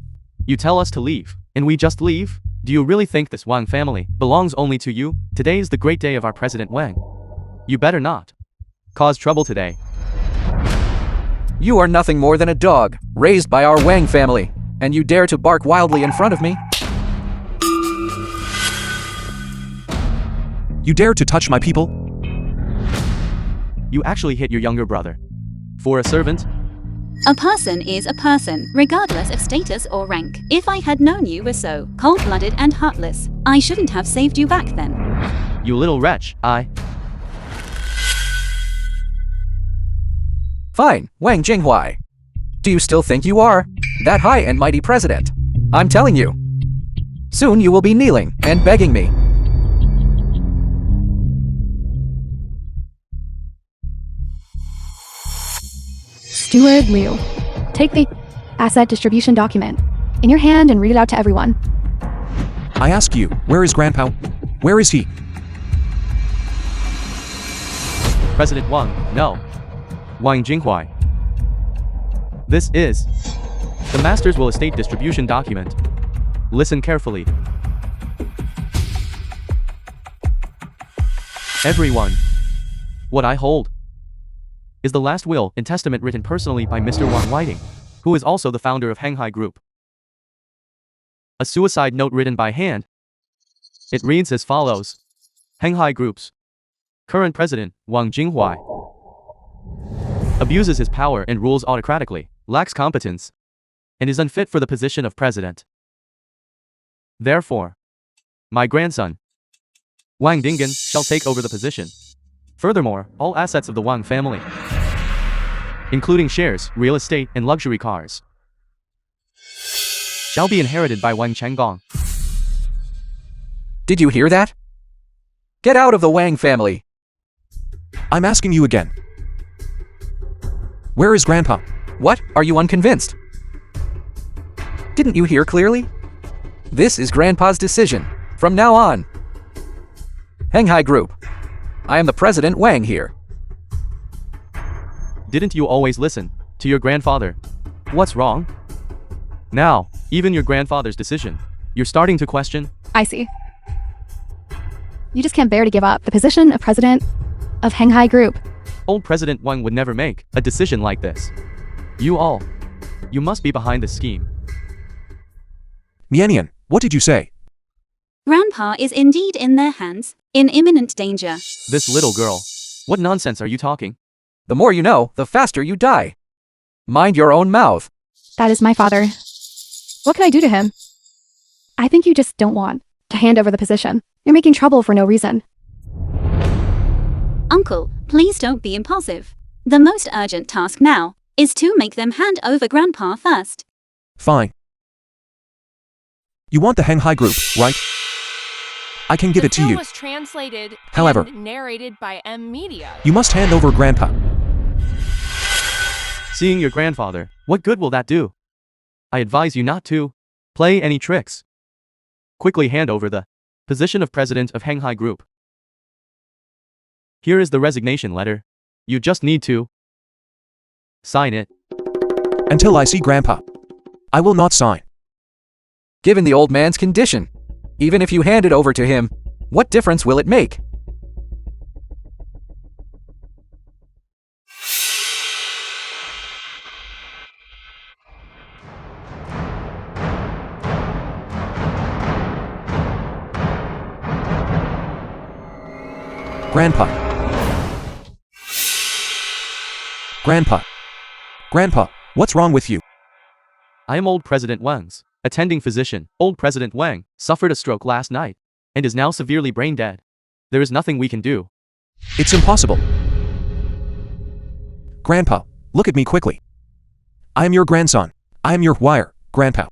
You tell us to leave, and we just leave? Do you really think this Wang family belongs only to you? Today is the great day of our President Wang. You better not cause trouble today. You are nothing more than a dog, raised by our Wang family, and you dare to bark wildly in front of me? You dare to touch my people? You actually hit your younger brother. For a servant? A person is a person, regardless of status or rank. If I had known you were so cold-blooded and heartless, I shouldn't have saved you back then. You little wretch, Fine, Wang Jinghuai. Do you still think you are that high and mighty president? I'm telling you. Soon you will be kneeling and begging me. Steward Liu, take the asset distribution document in your hand and read it out to everyone. I ask you, where is Grandpa? Where is he? President Wang, no. Wang Jinghuai. This is the Master's Will Estate Distribution Document. Listen carefully. Everyone. What I hold is the last will and testament written personally by Mr. Wang Whiting, who is also the founder of Hanghai Group. A suicide note written by hand. It reads as follows. Hanghai Group's current president, Wang Jinghuai, abuses his power and rules autocratically, lacks competence, and is unfit for the position of president. Therefore, my grandson, Wang Dingan, shall take over the position. Furthermore, all assets of the Wang family, including shares, real estate, and luxury cars, shall be inherited by Wang Changgong. Did you hear that? Get out of the Wang family. I'm asking you again. Where is Grandpa? What? Are you unconvinced? Didn't you hear clearly? This is Grandpa's decision. From now on. Hanghai Group. I am the President Wang here. Didn't you always listen to your grandfather? What's wrong? Now, even your grandfather's decision, you're starting to question? I see. You just can't bear to give up the position of president of Hanghai Group. Old President Wang would never make a decision like this. You must be behind this scheme. Nian, what did you say? Grandpa is indeed in their hands, in imminent danger. This little girl. What nonsense are you talking? The more you know, the faster you die. Mind your own mouth. That is my father. What can I do to him? I think you just don't want to hand over the position. You're making trouble for no reason. Uncle, please don't be impulsive. The most urgent task now is to make them hand over Grandpa first. Fine. You want the Hanghai group, right? I can give The it to film you. was translated However, and narrated by M Media. You must hand over Grandpa. Seeing your grandfather, what good will that do? I advise you not to play any tricks. Quickly hand over the position of president of Hanghai Group. Here is the resignation letter. You just need to sign it. Until I see Grandpa, I will not sign. Given the old man's condition, even if you hand it over to him, what difference will it make? Grandpa. Grandpa. Grandpa, what's wrong with you? I am old President Wang's attending physician. Old President Wang suffered a stroke last night and is now severely brain dead. There is nothing we can do. It's impossible. Grandpa, look at me quickly. I am your grandson. I am your wire, Grandpa.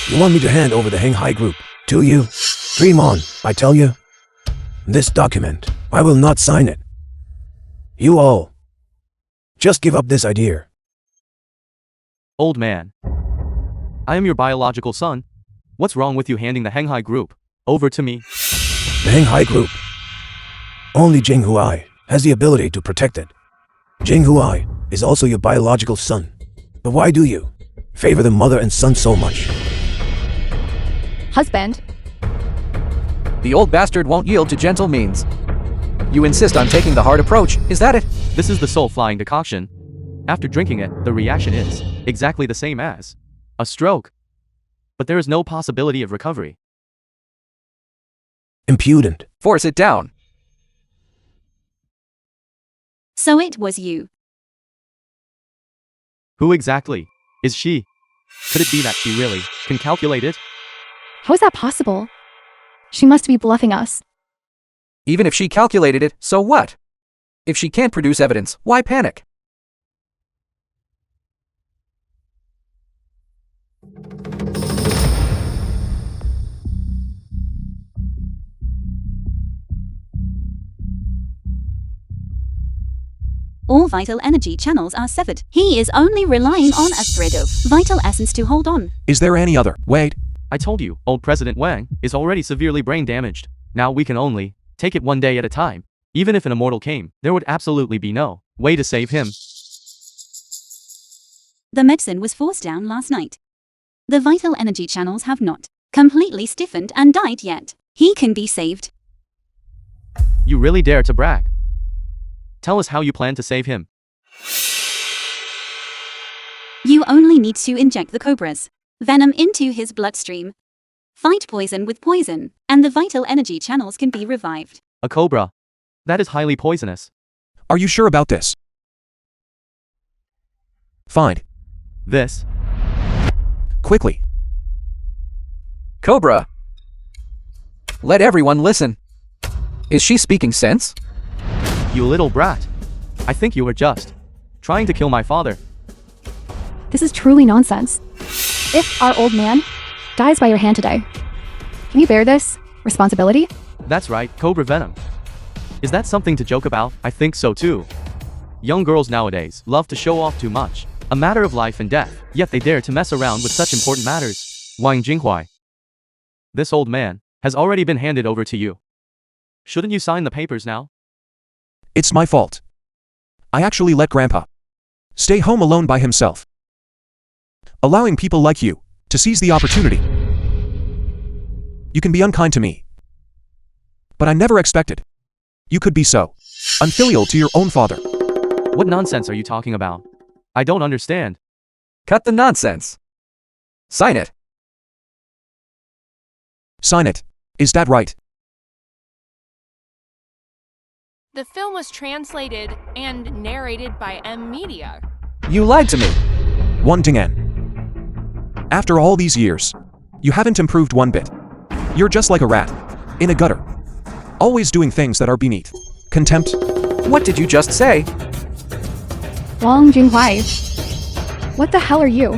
You want me to hand over the Hanghai group to you? Dream on, I tell you. This document, I will not sign it. You all, just give up this idea. Old man, I am your biological son. What's wrong with you handing the Hanghai Group over to me? The Hanghai group. Only Jing Huai has the ability to protect it. Jing Huai is also your biological son. But why do you favor the mother and son so much? Husband, The old bastard won't yield to gentle means. You insist on taking the hard approach, is that it? This is the soul-flying decoction. After drinking it, the reaction is exactly the same as a stroke. But there is no possibility of recovery. Impudent. Force it down. So it was you. Who exactly is she? Could it be that she really can calculate it? how is that possible? She must be bluffing us. Even if she calculated it, so what? If she can't produce evidence, why panic? All vital energy channels are severed. He is only relying on a thread of vital essence to hold on. Is there any other? Wait. I told you, old President Wang is already severely brain damaged. Now we can only take it one day at a time. Even if an immortal came, there would absolutely be no way to save him. The medicine was forced down last night. The vital energy channels have not completely stiffened and died yet. He can be saved. You really dare to brag? Tell us how you plan to save him. You only need to inject the cobra's venom into his bloodstream. Fight poison with poison, and the vital energy channels can be revived. A cobra? That is highly poisonous. Are you sure about this? Fine. This? Quickly. Cobra! Let everyone listen. Is she speaking sense? You little brat. I think you were just trying to kill my father. This is truly nonsense. If our old man dies by your hand today, can you bear this responsibility? That's right, cobra venom. Is that something to joke about? I think so too. Young girls nowadays love to show off too much. A matter of life and death, yet they dare to mess around with such important matters. Wang Jinghuai. This old man has already been handed over to you. Shouldn't you sign the papers now? It's my fault. I actually let Grandpa stay home alone by himself, allowing people like you to seize the opportunity. You can be unkind to me, but I never expected you could be so unfilial to your own father. What nonsense are you talking about? I don't understand. Cut the nonsense. Sign it. Sign it. Is that right? The film was translated and narrated by M Media. You lied to me. Wang Dingan. After all these years, you haven't improved one bit. You're just like a rat. In a gutter. Always doing things that are beneath. Contempt. What did you just say? Wang Jinghua. What the hell are you?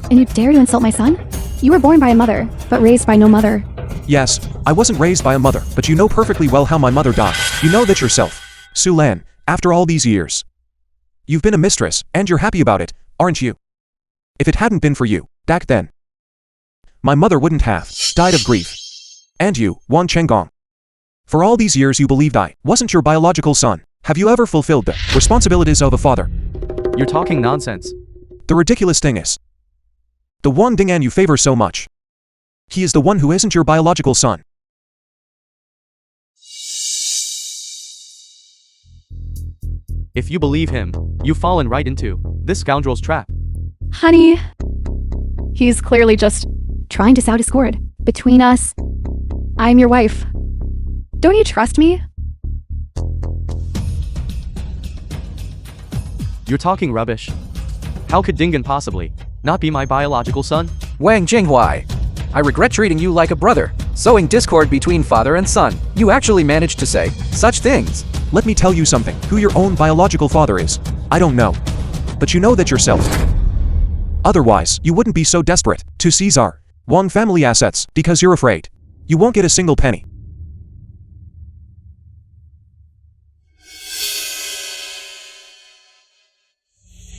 And you dare to insult my son? You were born by a mother, but raised by no mother. Yes, I wasn't raised by a mother, but you know perfectly well how my mother died. You know that yourself. Su Lan, after all these years. You've been a mistress, and you're happy about it, aren't you? If it hadn't been for you, back then, my mother wouldn't have died of grief. And you, Wang Chenggong. For all these years you believed I wasn't your biological son. Have you ever fulfilled the responsibilities of a father? You're talking nonsense. The ridiculous thing is, the Wang Dingan you favor so much, he is the one who isn't your biological son. If you believe him, you've fallen right into this scoundrel's trap. Honey, he's clearly just trying to sow discord between us. I'm your wife. Don't you trust me? You're talking rubbish. How could Dingan possibly not be my biological son? Wang Jinghua. I regret treating you like a brother, sowing discord between father and son. You actually managed to say such things. Let me tell you something. Who your own biological father is, I don't know. But you know that yourself. Otherwise, you wouldn't be so desperate to seize our Wang family assets because you're afraid you won't get a single penny.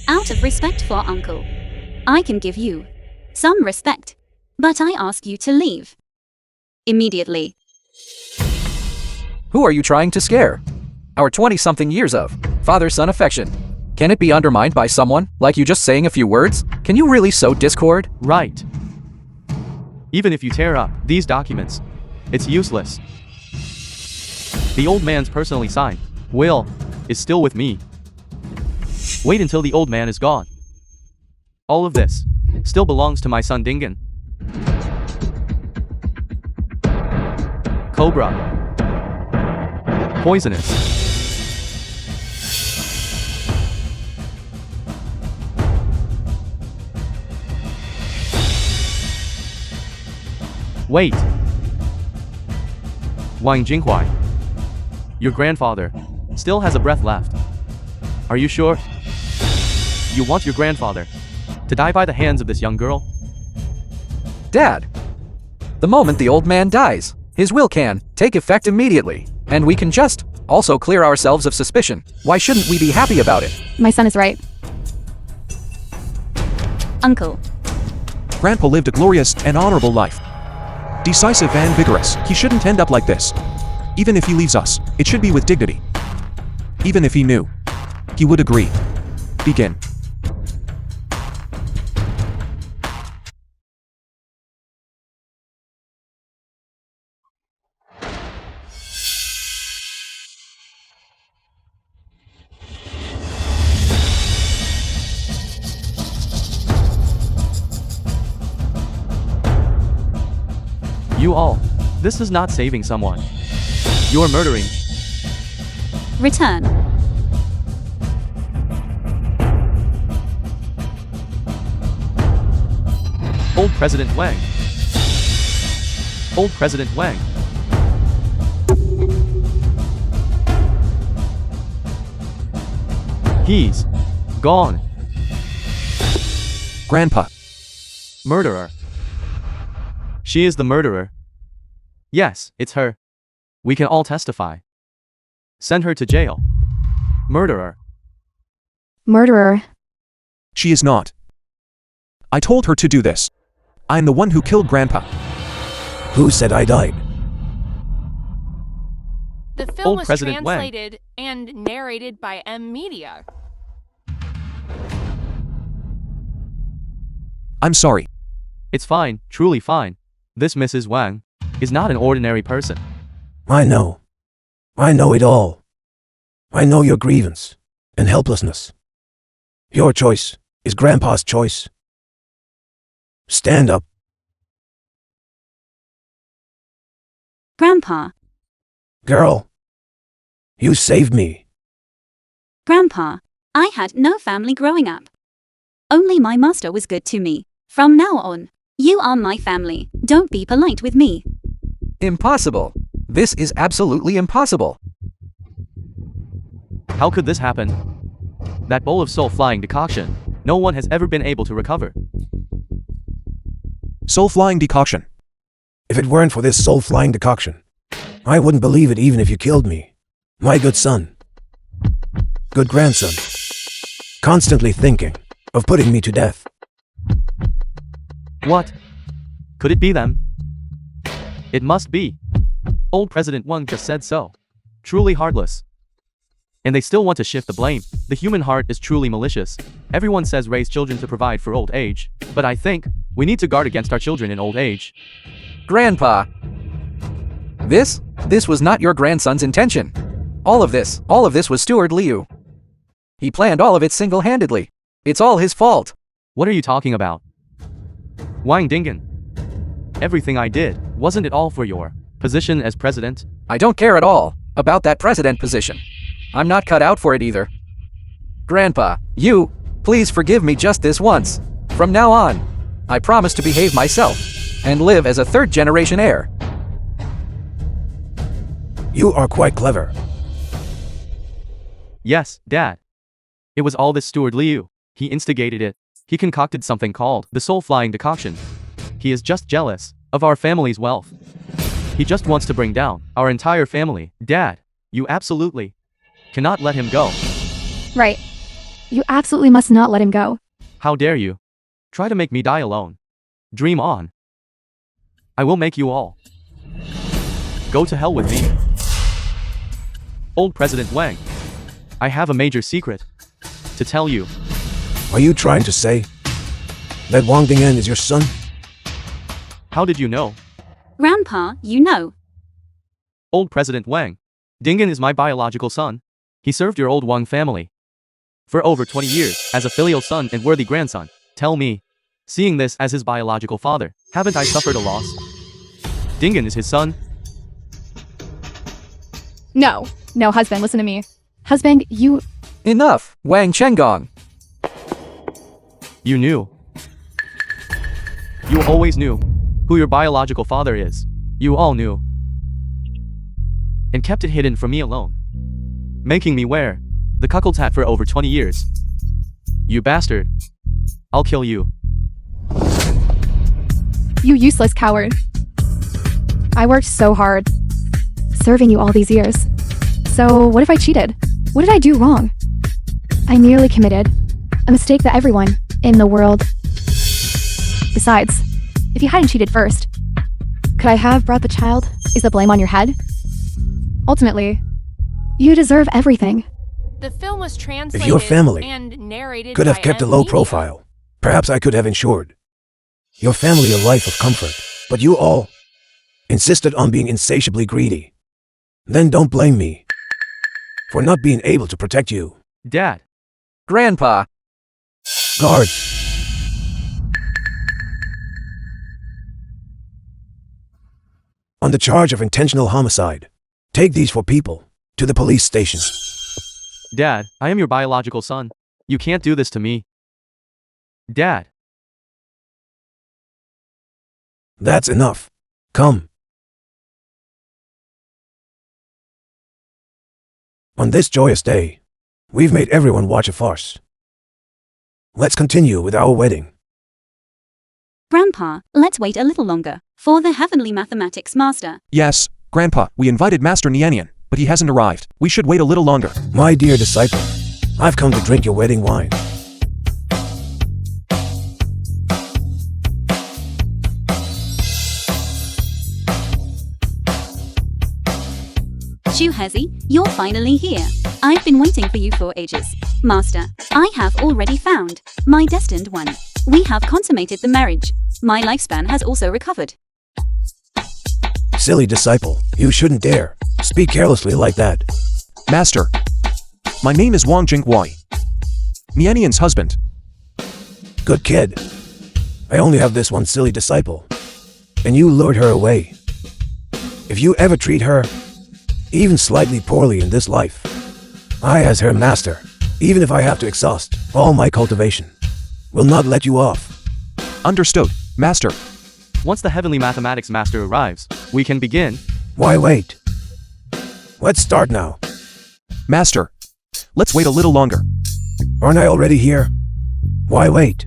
Out of respect for Uncle, I can give you some respect, but I ask you to leave immediately. Who are you trying to scare? Our 20-something years of father-son affection. Can it be undermined by someone like you just saying a few words? Can you really sow discord? Right. Even if you tear up these documents, it's useless. The old man's personally signed will is still with me. Wait until the old man is gone. All of this still belongs to my son Dingan. Cobra. Poisonous. Wait. Wang Jinghua. Your grandfather still has a breath left. Are you sure? You want your grandfather to die by the hands of this young girl? Dad. The moment the old man dies, his will can take effect immediately, and we can just also clear ourselves of suspicion. Why shouldn't we be happy about it? My son is right. Uncle, Grandpa lived a glorious and honorable life. Decisive and vigorous. He shouldn't end up like this. Even if he leaves us, it should be with dignity. Even if he knew, he would agree. Begin. You all. This is not saving someone. You're murdering. return. Old President Wang. Old President Wang. He's gone. Grandpa. Murderer. She is the murderer. Yes, it's her. We can all testify. Send her to jail. Murderer. Murderer. She is not. I told her to do this. I'm the one who killed Grandpa. Who said I died? The film Old was President Wang. translated and narrated by M Media. I'm sorry. It's fine, truly fine. This Mrs. Wang is not an ordinary person. I know. I know it all. I know your grievance and helplessness. Your choice is Grandpa's choice. Stand up. Grandpa, Girl, you saved me. Grandpa, I had no family growing up. Only my master was good to me. From now on, you are my family. Don't be polite with me. Impossible. This is absolutely impossible. How could this happen? That bowl of soul-flying decoction, no one has ever been able to recover. Soul-flying decoction. If it weren't for this soul-flying decoction, I wouldn't believe it even if you killed me. My good son. Good grandson. Constantly thinking of putting me to death. What? Could it be them? It must be. Old President Wang just said so. Truly heartless. And they still want to shift the blame. The human heart is truly malicious. Everyone says raise children to provide for old age, but I think we need to guard against our children in old age. Grandpa. This was not your grandson's intention. All of this was Steward Liu. He planned all of it single-handedly. It's all his fault. What are you talking about? Wang Dingan. Everything I did, wasn't it all for your position as president? I don't care at all about that president position. I'm not cut out for it either. Grandpa, please forgive me just this once. From now on, I promise to behave myself and live as a third-generation heir. You are quite clever. Yes, Dad. It was all this Steward Liu. He instigated it. He concocted something called the soul-flying decoction. He is just jealous of our family's wealth. He just wants to bring down our entire family. Dad, you absolutely cannot let him go. Right. You absolutely must not let him go. How dare you? Try to make me die alone. Dream on. I will make you all go to hell with me. Old President Wang, I have a major secret to tell you. Are you trying to say that Wang Dingan is your son? How did you know? Grandpa, you know. Old President Wang, Dingan is my biological son. He served your old Wang family for over 20 years as a filial son and worthy grandson. Tell me, seeing this as his biological father, haven't I suffered a loss? Dingan is his son. No, husband, listen to me. Husband, you... Enough, Wang Chenggong. You knew. You always knew who your biological father is. You all knew. And kept it hidden from me alone. Making me wear the cuckold's hat for over 20 years. You bastard. I'll kill you. You useless coward. I worked so hard, serving you all these years. So what if I cheated? What did I do wrong? I merely committed a mistake that everyone in the world... Besides, if you hadn't cheated first, could I have brought the child? Is the blame on your head? Ultimately, you deserve everything. The film was translated If your family and narrated could have by kept a M. low Media. profile, perhaps I could have ensured your family a life of comfort. But you all insisted on being insatiably greedy. Then don't blame me for not being able to protect you. Dad. Grandpa. Guards. On the charge of intentional homicide, take these four people to the police station. Dad, I am your biological son. You can't do this to me. Dad. That's enough. Come. On this joyous day, we've made everyone watch a farce. Let's continue with our wedding. Grandpa, let's wait a little longer for the heavenly mathematics master. Yes, Grandpa, we invited Master Nianian, but he hasn't arrived. We should wait a little longer. My dear disciple, I've come to drink your wedding wine. Shuhezi, you're finally here. I've been waiting for you for ages. Master, I have already found my destined one. We have consummated the marriage. My lifespan has also recovered. Silly disciple, you shouldn't dare speak carelessly like that. Master, my name is Wang Jinghuai, Nianian's husband. Good kid. I only have this one silly disciple, and you lured her away. If If you ever treat her, even slightly poorly in this life, I, as her master, even if I have to exhaust all my cultivation, will not let you off. Understood, Master. Once the Heavenly Mathematics Master arrives, we can begin. Why wait? Let's start now. Master. Let's wait a little longer. Aren't I already here? Why wait?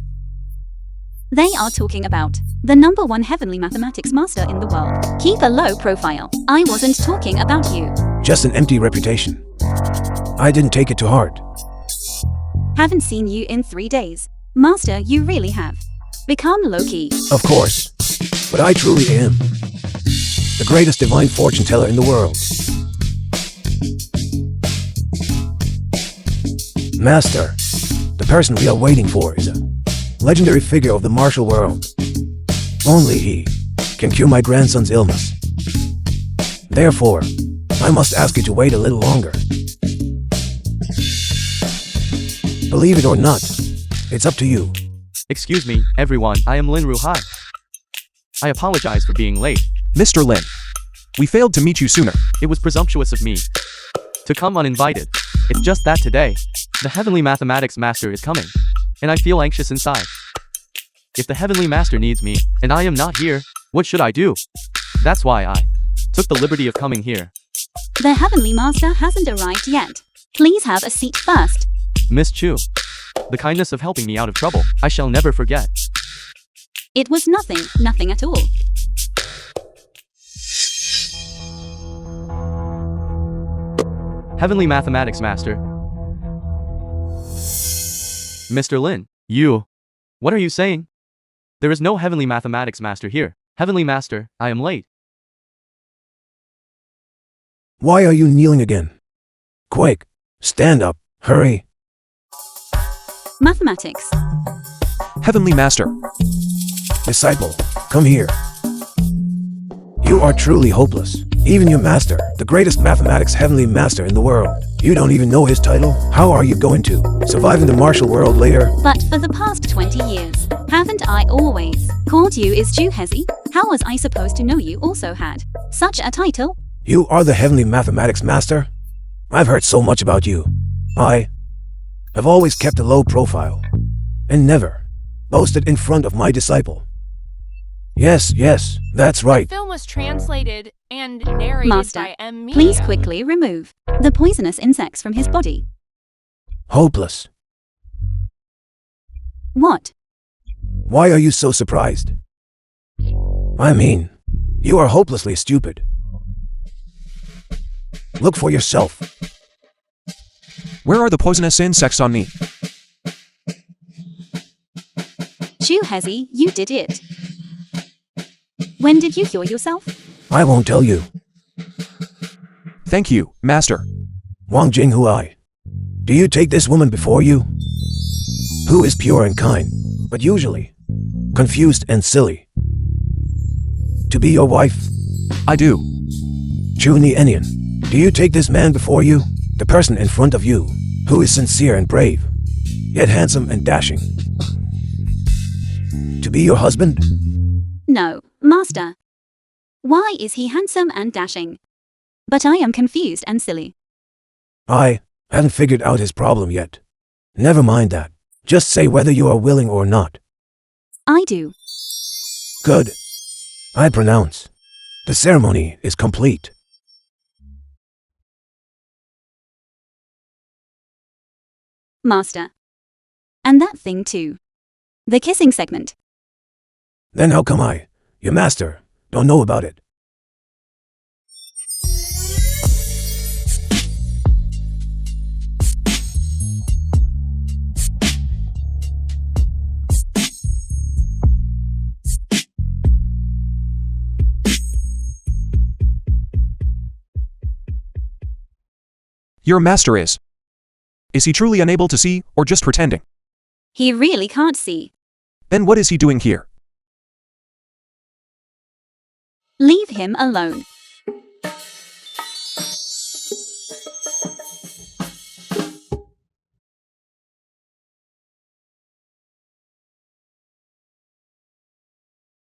They are talking about the #1 heavenly mathematics master in the world. Keep a low profile. I wasn't talking about you. Just an empty reputation. I didn't take it to heart. Haven't seen you in 3 days. Master, you really have become low-key. Of course. But I truly am the greatest divine fortune teller in the world. Master, the person we are waiting for is a legendary figure of the martial world. Only he can cure my grandson's illness. Therefore, I must ask you to wait a little longer. Believe it or not, it's up to you. Excuse me, everyone, I am Lin Ruhai. I apologize for being late. Mr. Lin. We failed to meet you sooner. It was presumptuous of me to come uninvited. It's just that today, the Heavenly Mathematics Master is coming, and I feel anxious inside. If the Heavenly Master needs me, and I am not here, what should I do? That's why I took the liberty of coming here. The heavenly master hasn't arrived yet. Please have a seat first. Miss Chu, the kindness of helping me out of trouble, I shall never forget. It was nothing at all. Heavenly Mathematics Master. Mr. Lin, what are you saying? There is no Heavenly Mathematics Master here. Heavenly Master, I am late. Why are you kneeling again? Quick, stand up, hurry. Mathematics. Heavenly Master. Disciple, come here. You are truly hopeless. Even your master, the greatest mathematics heavenly master in the world, you don't even know his title? How are you going to survive in the martial world later? But for the past 20 years, haven't I always called you is Juhezi? How was I supposed to know you also had such a title? You are the heavenly mathematics master? I've heard so much about you. I have always kept a low profile and never boasted in front of my disciple. Yes, that's right. The film was translated and narrated Master, by M. Media. please quickly remove the poisonous insects from his body. Hopeless. What? Why are you so surprised? I mean, you are hopelessly stupid. Look for yourself. Where are the poisonous insects on me? Juhezi, you did it. When did you cure yourself? I won't tell you. Thank you, Master. Wang Jinghuai, do you take this woman before you? Who is pure and kind, but usually confused and silly, to be your wife? I do. Chuni Enian, do you take this man before you? The person in front of you, who is sincere and brave, yet handsome and dashing, to be your husband? No, Master. Why is he handsome and dashing? But I am confused and silly. I haven't figured out his problem yet. Never mind that. Just say whether you are willing or not. I do. Good. I pronounce. The ceremony is complete. Master. And that thing too. The kissing segment. Then how come I, your master, don't know about it? Your master is. Is he truly unable to see, or just pretending? He really can't see. Then what is he doing here? Leave him alone.